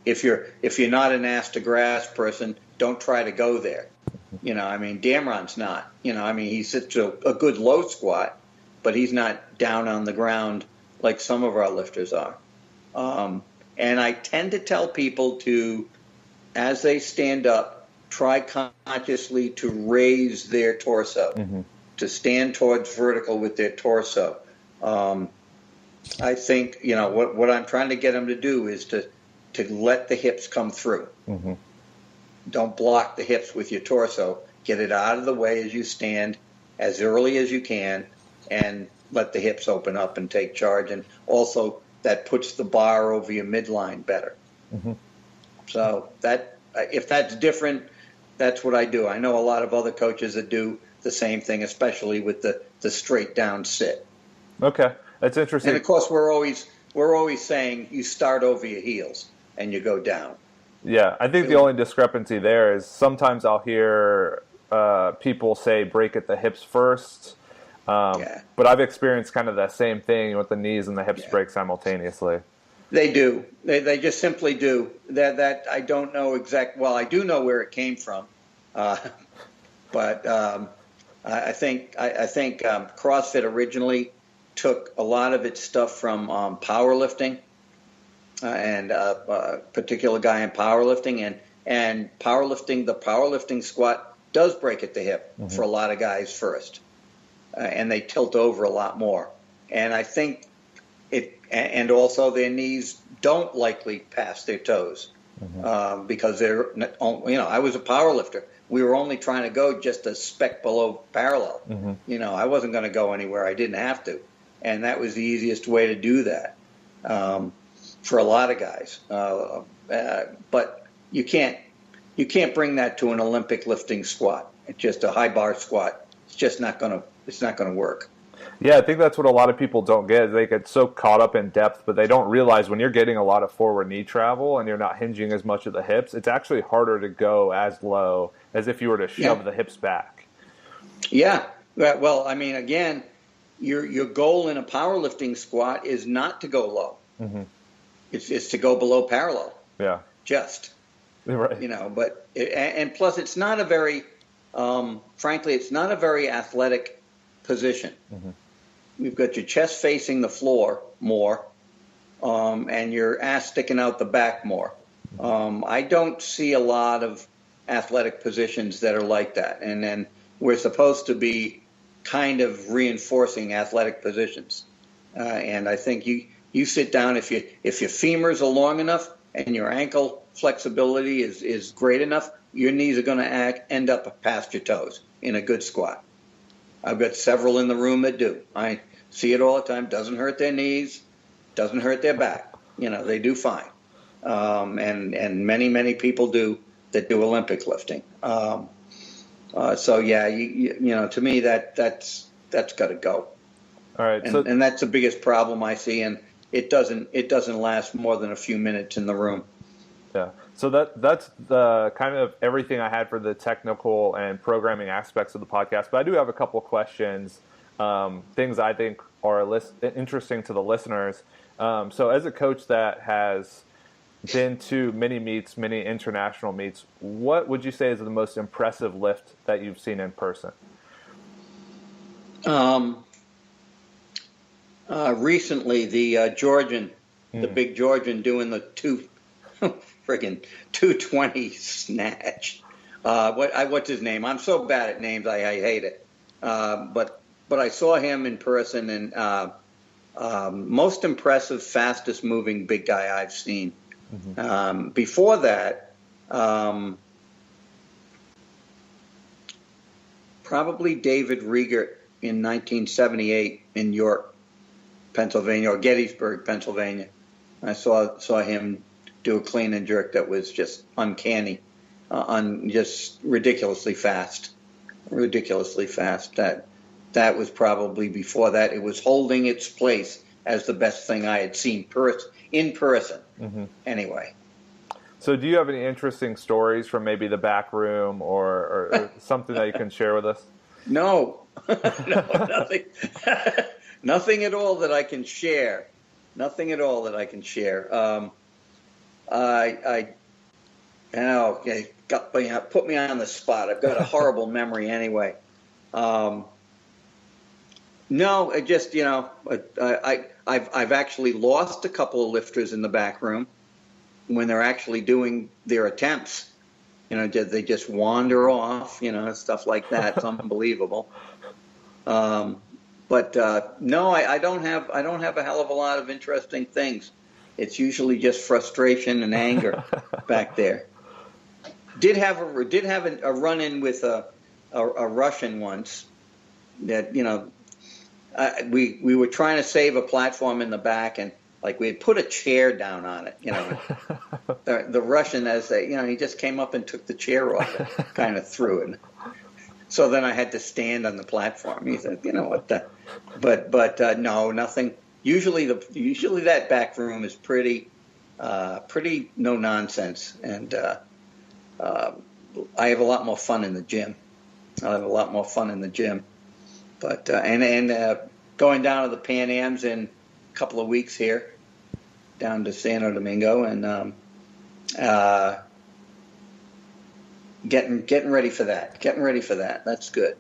if you're not an ass to grass person, don't try to go there. Damron's not. He sits a good low squat, but he's not down on the ground like some of our lifters are. And I tend to tell people to, as they stand up, try consciously to raise their torso. Mm-hmm. To stand towards vertical with their torso. I think, what I'm trying to get them to do is to let the hips come through. Mm-hmm. Don't block the hips with your torso. Get it out of the way as you stand as early as you can, and let the hips open up and take charge. And also that puts the bar over your midline better. Mm-hmm. So if that's different, that's what I do. I know a lot of other coaches that do the same thing, especially with the straight down sit. Okay, that's interesting. And of course, we're always saying you start over your heels and you go down. Yeah, I think the only discrepancy there is sometimes I'll hear people say break at the hips first, but I've experienced kind of that same thing with the knees and the hips break simultaneously. They do. They just simply do. That I don't know well, I do know where it came from, but I think CrossFit originally took a lot of its stuff from powerlifting, and a particular guy in powerlifting, and powerlifting. The powerlifting squat does break at the hip for a lot of guys first, and they tilt over a lot more. And I think and also their knees don't likely pass their toes, because they're, I was a powerlifter. We were only trying to go just a speck below parallel. Mm-hmm. I wasn't going to go anywhere I didn't have to. And that was the easiest way to do that for a lot of guys. But you can't bring that to an Olympic lifting squat. It's just a high bar squat. It's not gonna work. Yeah, I think that's what a lot of people don't get. They get so caught up in depth, but they don't realize when you're getting a lot of forward knee travel and you're not hinging as much at the hips, it's actually harder to go as low as if you were to shove the hips back. Yeah. Well, I mean, again, your goal in a powerlifting squat is not to go low. Mm-hmm. It's to go below parallel. Yeah. Just. Right. You know, but and plus it's not a very, frankly, it's not a very athletic position. Mm-hmm. You've got your chest facing the floor more, and your ass sticking out the back more. I don't see a lot of athletic positions that are like that. And then we're supposed to be kind of reinforcing athletic positions. And I think you sit down, if your femurs are long enough and your ankle flexibility is great enough, your knees are going to end up past your toes in a good squat. I've got several in the room that do. I see it all the time. Doesn't hurt their knees, doesn't hurt their back. You know, they do fine. And many people do that do Olympic lifting. So yeah, you know, to me that's got to go. All right. And that's the biggest problem I see, and it doesn't last more than a few minutes in the room. Yeah. So that's the kind of everything I had for the technical and programming aspects of the podcast. But I do have a couple of questions, things I think are interesting to the listeners. So as a coach that has been to many meets, many international meets, what would you say is the most impressive lift that you've seen in person? Recently, the Georgian, the big Georgian doing the friggin' 220 snatch. What's his name? I'm so bad at names, I hate it. But I saw him in person, and most impressive, fastest moving big guy I've seen. Mm-hmm. Before that, probably David Riegert in 1978 in York, Pennsylvania, or Gettysburg, Pennsylvania. I saw him do a clean and jerk that was just uncanny, just ridiculously fast. That was probably before that. It was holding its place as the best thing I had seen in person. Mm-hmm. Anyway. So do you have any interesting stories from maybe the back room or something that you can share with us? No, nothing. Nothing at all that I can share. Put me on the spot. I've got a horrible memory anyway. No, it just, you know, I've actually lost a couple of lifters in the back room when they're actually doing their attempts. You know, they just wander off, you know, stuff like that. It's unbelievable. But no, I don't have a hell of a lot of interesting things. It's usually just frustration and anger back there. Did have a run-in with a Russian once that, you know, we were trying to save a platform in the back, and like we had put a chair down on it, you know. The Russian, he just came up and took the chair off and kind of threw it. So then I had to stand on the platform. He said, you know what, but no, nothing. Usually that back room is pretty no nonsense, and I have a lot more fun in the gym. But and going down to the Pan Ams in a couple of weeks here, down to Santo Domingo, and getting ready for that. That's good.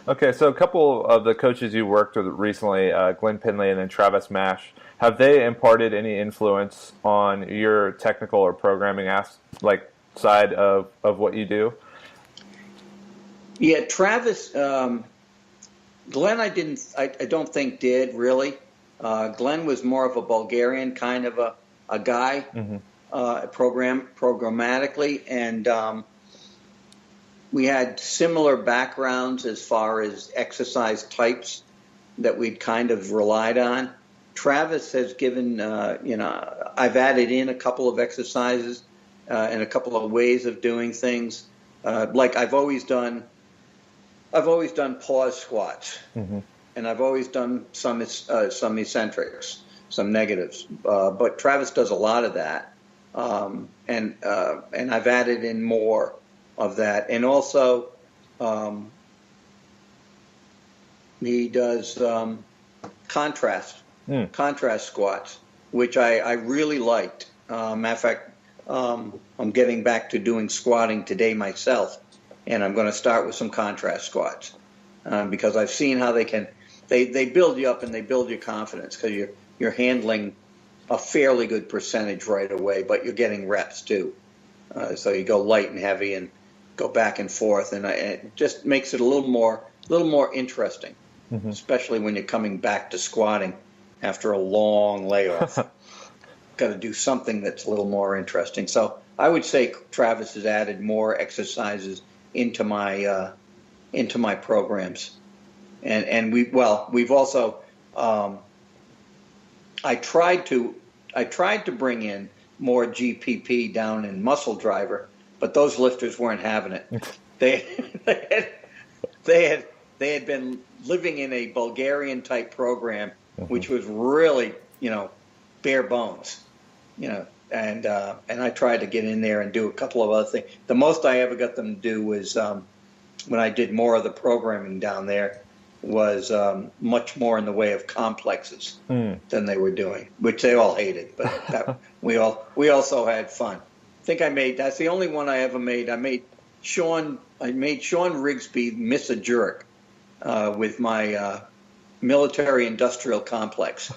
Okay, so a couple of the coaches you worked with recently, Glenn Pinley and then Travis Mash, have they imparted any influence on your technical or programming side of what you do? Yeah, Travis, Glenn, I don't think did really. Glenn was more of a Bulgarian kind of a guy, mm-hmm. Programmatically, and we had similar backgrounds as far as exercise types that we'd kind of relied on. Travis has given, I've added in a couple of exercises and a couple of ways of doing things. Like I've always done pause squats, and I've always done some eccentrics, some negatives. But Travis does a lot of that, and I've added in more of that, and also he does contrast squats, which I really liked. Matter of fact, I'm getting back to doing squatting today myself, and I'm going to start with some contrast squats because I've seen how they build you up and they build your confidence because you're handling a fairly good percentage right away, but you're getting reps too. So you go light and heavy and go back and forth, and it just makes it a little more interesting, especially when you're coming back to squatting after a long layoff. Got to do something that's a little more interesting. So I would say Travis has added more exercises into my programs, and we've also I tried to bring in more GPP down in muscle driver, but those lifters weren't having it. They had been living in a Bulgarian type program, which was really bare bones, and I tried to get in there and do a couple of other things. The most I ever got them to do was when I did more of the programming down there was much more in the way of complexes than they were doing, which they all hated, but we also had fun. I think that's the only one I ever made. I made Sean Rigsby miss a jerk with my military industrial complex,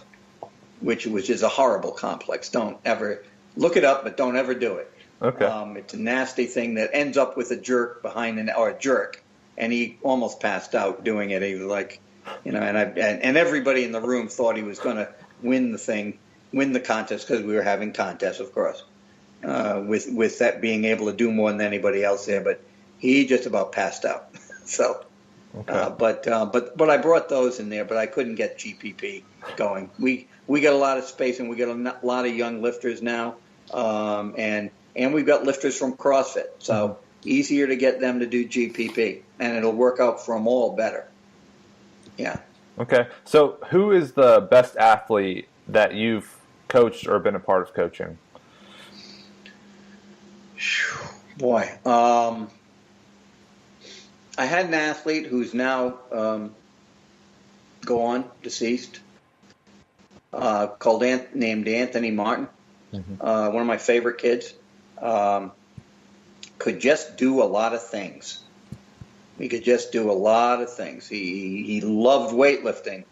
which is a horrible complex. Don't ever look it up, but don't ever do it. Okay. It's a nasty thing that ends up with a jerk or a jerk, and he almost passed out doing it. He was like, and everybody in the room thought he was going to win the contest because we were having contests, of course, with that being able to do more than anybody else there. But he just about passed out. So. Okay. But I brought those in there, but I couldn't get GPP going. We got a lot of space, and we got a lot of young lifters now, and we've got lifters from CrossFit, so easier to get them to do GPP, and it'll work out for them all better. Yeah. Okay. So who is the best athlete that you've coached or been a part of coaching? Boy. I had an athlete who's now gone, deceased, named Anthony Martin. One of my favorite kids. Could just do a lot of things. He could just do a lot of things. He loved weightlifting,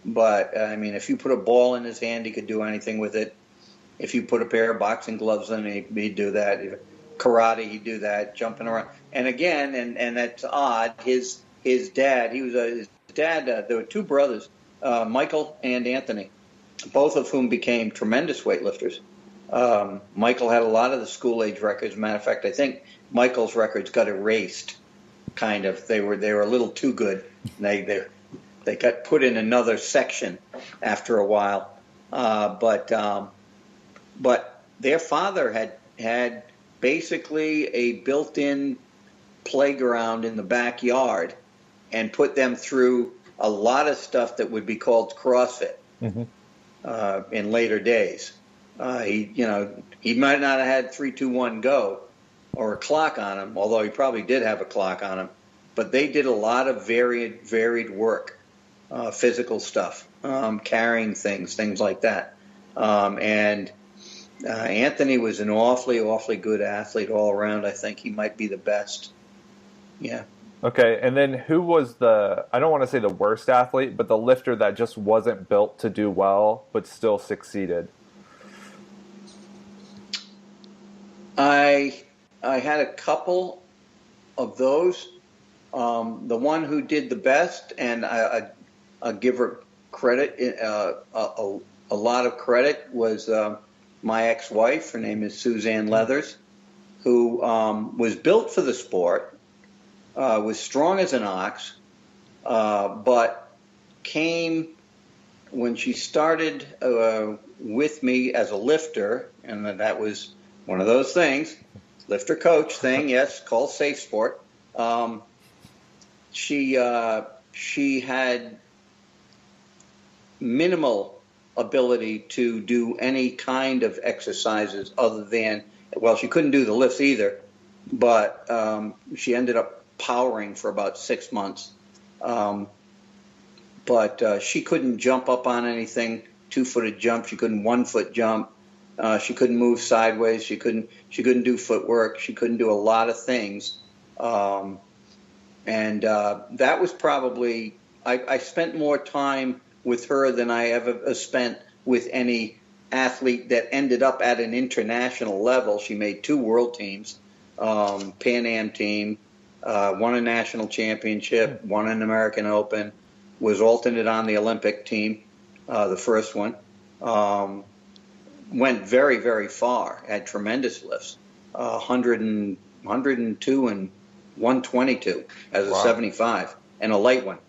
but I mean, if you put a ball in his hand, he could do anything with it. If you put a pair of boxing gloves on, he'd do that. Karate, he'd do that, jumping around. And again, and that's odd, his dad, there were two brothers, Michael and Anthony, both of whom became tremendous weightlifters. Michael had a lot of the school-age records. As a matter of fact, I think Michael's records got erased, kind of. They were a little too good. They got put in another section after a while. But their father had basically a built-in playground in the backyard and put them through a lot of stuff that would be called CrossFit in later days. He might not have had 3, 2, 1 go or a clock on him, although he probably did have a clock on him. But they did a lot of varied work, physical stuff, carrying things like that. And Anthony was an awfully good athlete all around. I think he might be the best. Yeah. Okay, and then who was I don't want to say the worst athlete, but the lifter that just wasn't built to do well, but still succeeded? I had a couple of those. The one who did the best, and I'll give her credit, a lot of credit, was my ex-wife. Her name is Suzanne Leathers, who was built for the sport, was strong as an ox, but came when she started with me as a lifter, and that was one of those things, lifter coach thing, yes, called Safe Sport. She had minimal ability to do any kind of exercises other than, well, she couldn't do the lifts either, but she ended up powering for about 6 months. But she couldn't jump up on anything, 2-footed jump. She couldn't 1-foot jump. She couldn't move sideways. She couldn't do footwork. She couldn't do a lot of things. And that was probably, I spent more time with her than I ever spent with any athlete that ended up at an international level. She made 2 world teams, Pan Am team, won a national championship, won an American Open, was alternate on the Olympic team, the first one. Went very, very far, had tremendous lifts, 102 and 122 as a 75, and a light one.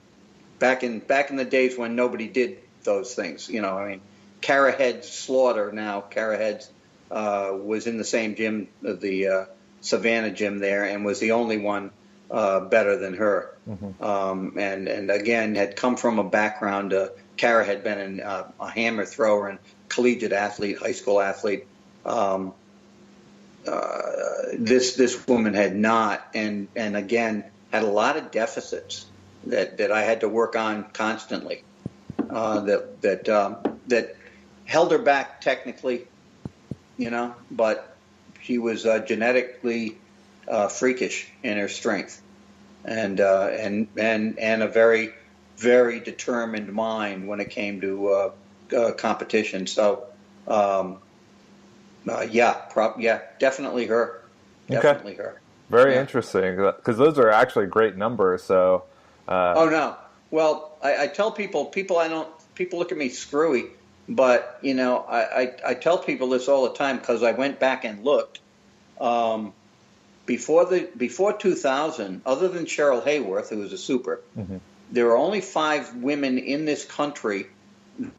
Back in the days when nobody did those things, I mean, Cara Head's Slaughter now. Cara Head's was in the same gym, the Savannah gym there, and was the only one better than her. Mm-hmm. And again, had come from a background. Cara had been a hammer thrower and collegiate athlete, high school athlete. This woman had not, and again had a lot of deficits that I had to work on constantly. That held her back technically, but she was genetically freakish in her strength, and a very, very determined mind when it came to competition. So, definitely her. Definitely her. Very interesting, because those are actually great numbers. So. Oh no. Well, I tell people look at me screwy, but I tell people this all the time because I went back and looked. Before 2000, other than Cheryl Hayworth, who was a super, mm-hmm. there were only 5 women in this country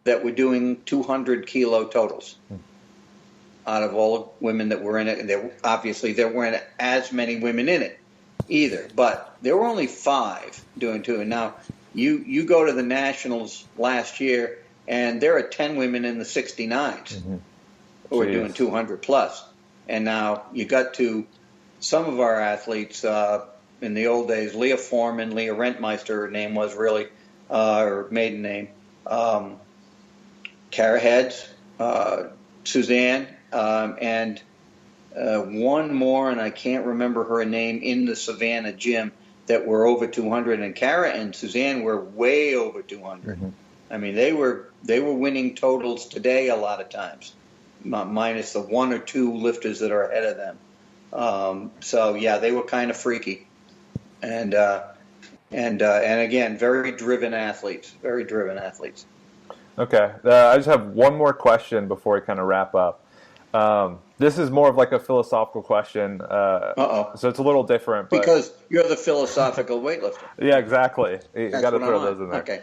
that were doing 200 kilo totals. Mm-hmm. Out of all the women that were in it, and there weren't as many women in it either, but there were only 5 doing 2. And now you go to the Nationals last year, and there are 10 women in the 69s mm-hmm. who are doing 200 plus. And now you got to some of our athletes in the old days, Leah Rentmeister, her name was really, her maiden name, Cara Heads, Suzanne, and one more, and I can't remember her name, in the Savannah gym that were over 200. And Cara and Suzanne were way over 200. Mm-hmm. I mean, they were winning totals today a lot of times, minus the 1 or 2 lifters that are ahead of them. So yeah, they were kind of freaky, and again, very driven athletes. Okay, I just have one more question before we kind of wrap up. This is more of like a philosophical question. So it's a little different. But because you're the philosophical weightlifter. Yeah, exactly. You got to throw those in there. Okay.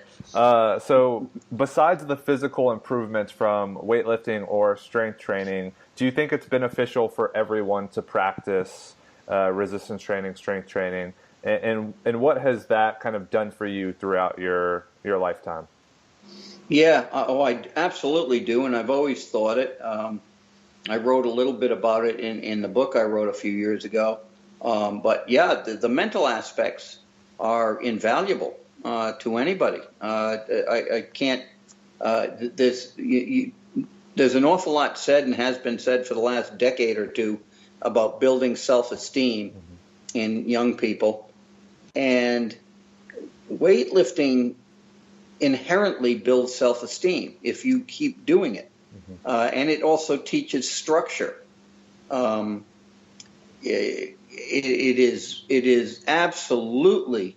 So besides the physical improvements from weightlifting or strength training, do you think it's beneficial for everyone to practice resistance training, strength training? And what has that kind of done for you throughout your lifetime? Yeah, I absolutely do, and I've always thought it. I wrote a little bit about it in the book I wrote a few years ago. But yeah, the mental aspects are invaluable to anybody. I can't. There's an awful lot said and has been said for the last decade or two about building self-esteem mm-hmm. in young people, and weightlifting inherently builds self-esteem if you keep doing it. Mm-hmm. And it also teaches structure. It is absolutely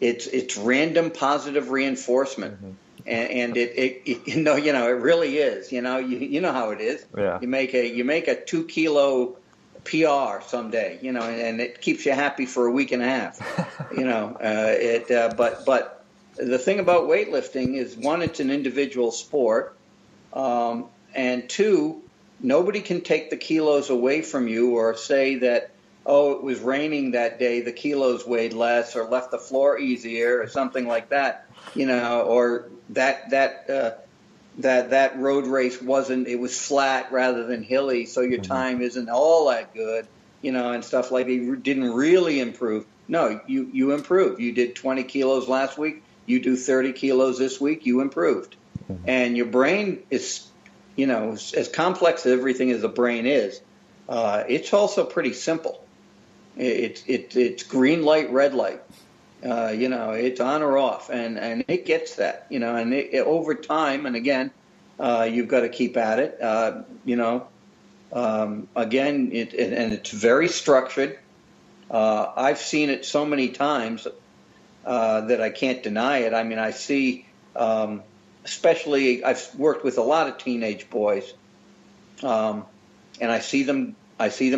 it's random positive reinforcement, mm-hmm. and it really is. You know how it is. Yeah. You make a 2 kilo PR someday, and it keeps you happy for a week and a half. But the thing about weightlifting is, 1, it's an individual sport, and 2, nobody can take the kilos away from you or say that, oh, it was raining that day, the kilos weighed less, or left the floor easier, or something like that, or that road race it was flat rather than hilly, so your time isn't all that good, and stuff like that. You didn't really improve. No, you improved. You did 20 kilos last week. You do 30 kilos this week. You improved. And your brain is, as complex as everything as the brain is, it's also pretty simple. It's green light, red light. It's on or off, and it gets that. And over time, and again, you've got to keep at it. Again, it's very structured. I've seen it so many times that I can't deny it. I mean, I see, especially I've worked with a lot of teenage boys, and I see them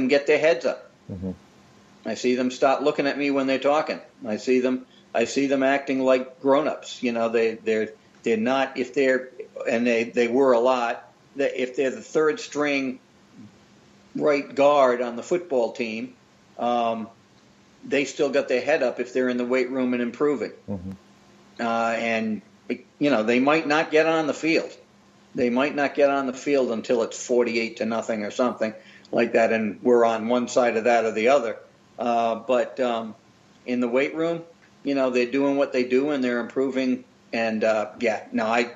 get their heads up. I see them stop looking at me when they're talking. I see them acting like grown-ups. They're not, if they're, and they were a lot, that if they're the third string right guard on the football team, they still got their head up if they're in the weight room and improving. And they might not get on the field. They might not get on the field until it's 48-0 or something like that, and we're on one side of that or the other. But in the weight room, they're doing what they do and they're improving. And I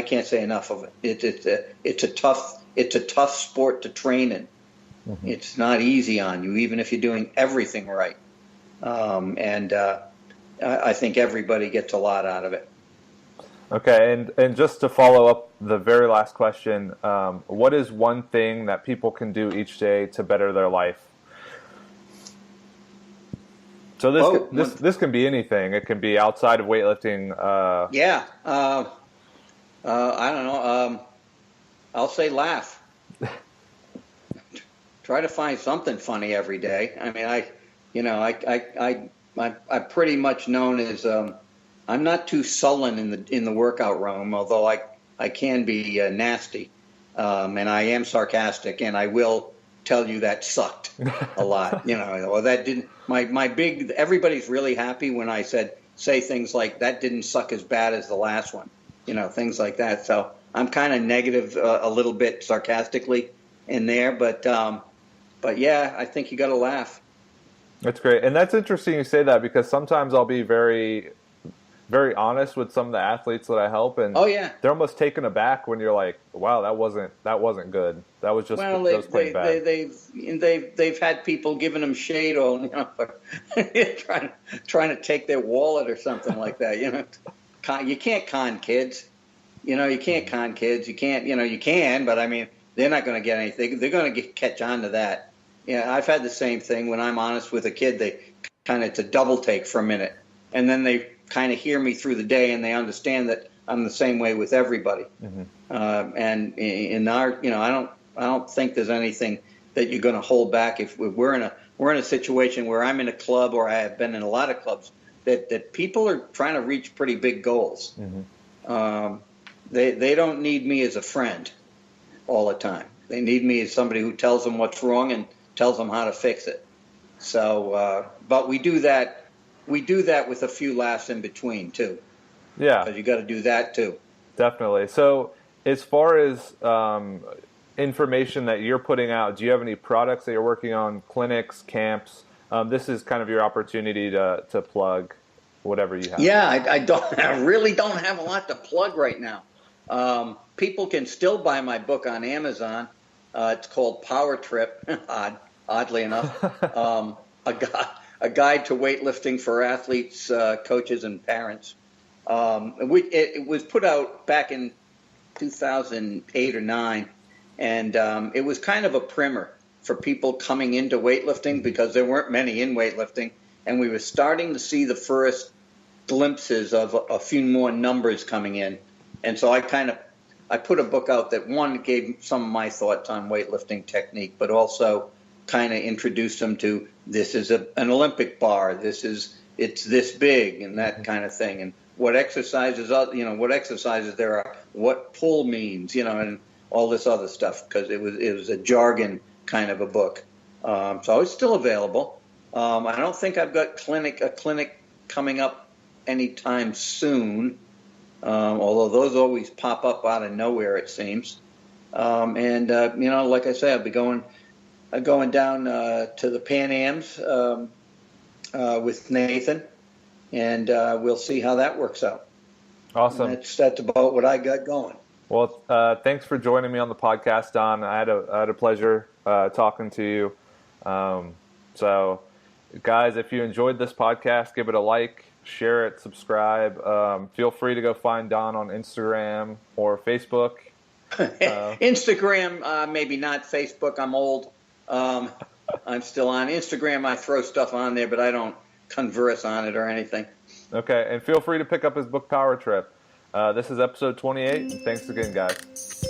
can't say enough of it. It's a tough sport to train in. It's not easy on you, even if you're doing everything right. I think everybody gets a lot out of it. Okay, and just to follow up the very last question, what is one thing that people can do each day to better their life? So this can be anything. It can be outside of weightlifting. I don't know. I'll say laugh. Try to find something funny every day. I mean, I'm pretty much known as I'm not too sullen in the workout room, although I can be nasty, and I am sarcastic, and I will tell you that sucked a lot, or that didn't. Everybody's really happy when I say things like that didn't suck as bad as the last one, things like that. So I'm kind of negative a little bit sarcastically in there, but yeah, I think you got to laugh. That's great, and that's interesting you say that, because sometimes I'll be very, very honest with some of the athletes that I help, and they're almost taken aback when you're like, "Wow, that wasn't good. That was just playing bad." They've had people giving them shade on, trying to take their wallet or something like that. You can't con kids. You can't con kids. You can't. You can, but I mean, they're not going to get anything. They're going to catch on to that. Yeah, I've had the same thing. When I'm honest with a kid, it's a double take for a minute, and then they kind of hear me through the day, and they understand that I'm the same way with everybody. And in our, I don't think there's anything that you're going to hold back. If we're in a situation where I'm in a club, or I have been in a lot of clubs, that people are trying to reach pretty big goals. They don't need me as a friend all the time. They need me as somebody who tells them what's wrong and tells them how to fix it. So, but we do that with a few laughs in between too. Yeah, because you got to do that too. Definitely. So, as far as information that you're putting out, do you have any products that you're working on, clinics, camps? This is kind of your opportunity to plug whatever you have. Yeah, I really don't have a lot to plug right now. People can still buy my book on Amazon. It's called Power Trip. Oddly enough, a guide to weightlifting for athletes, coaches, and parents. It was put out back in 2008 or 9, and it was kind of a primer for people coming into weightlifting, because there weren't many in weightlifting, and we were starting to see the first glimpses of a few more numbers coming in. And so I put a book out that, one, gave some of my thoughts on weightlifting technique, but also kind of introduced them to, this is an Olympic bar, it's this big, and that kind of thing, and what exercises there are, what pull means, and all this other stuff because it was a jargon kind of a book. So it's still available. I don't think I've got a clinic coming up anytime soon, although those always pop up out of nowhere, it seems. Like I say, I'll be going down to the Pan Ams with Nathan, and we'll see how that works out. Awesome. And that's about what I got going. Well, thanks for joining me on the podcast, Don. I had a pleasure talking to you. So, guys, if you enjoyed this podcast, give it a like, share it, subscribe. Feel free to go find Don on Instagram or Facebook. Instagram, maybe not. Facebook, I'm old. I'm still on Instagram. I throw stuff on there, but I don't converse on it or anything. Okay, and feel free to pick up his book, Power Trip. This is episode 28, and thanks again, guys.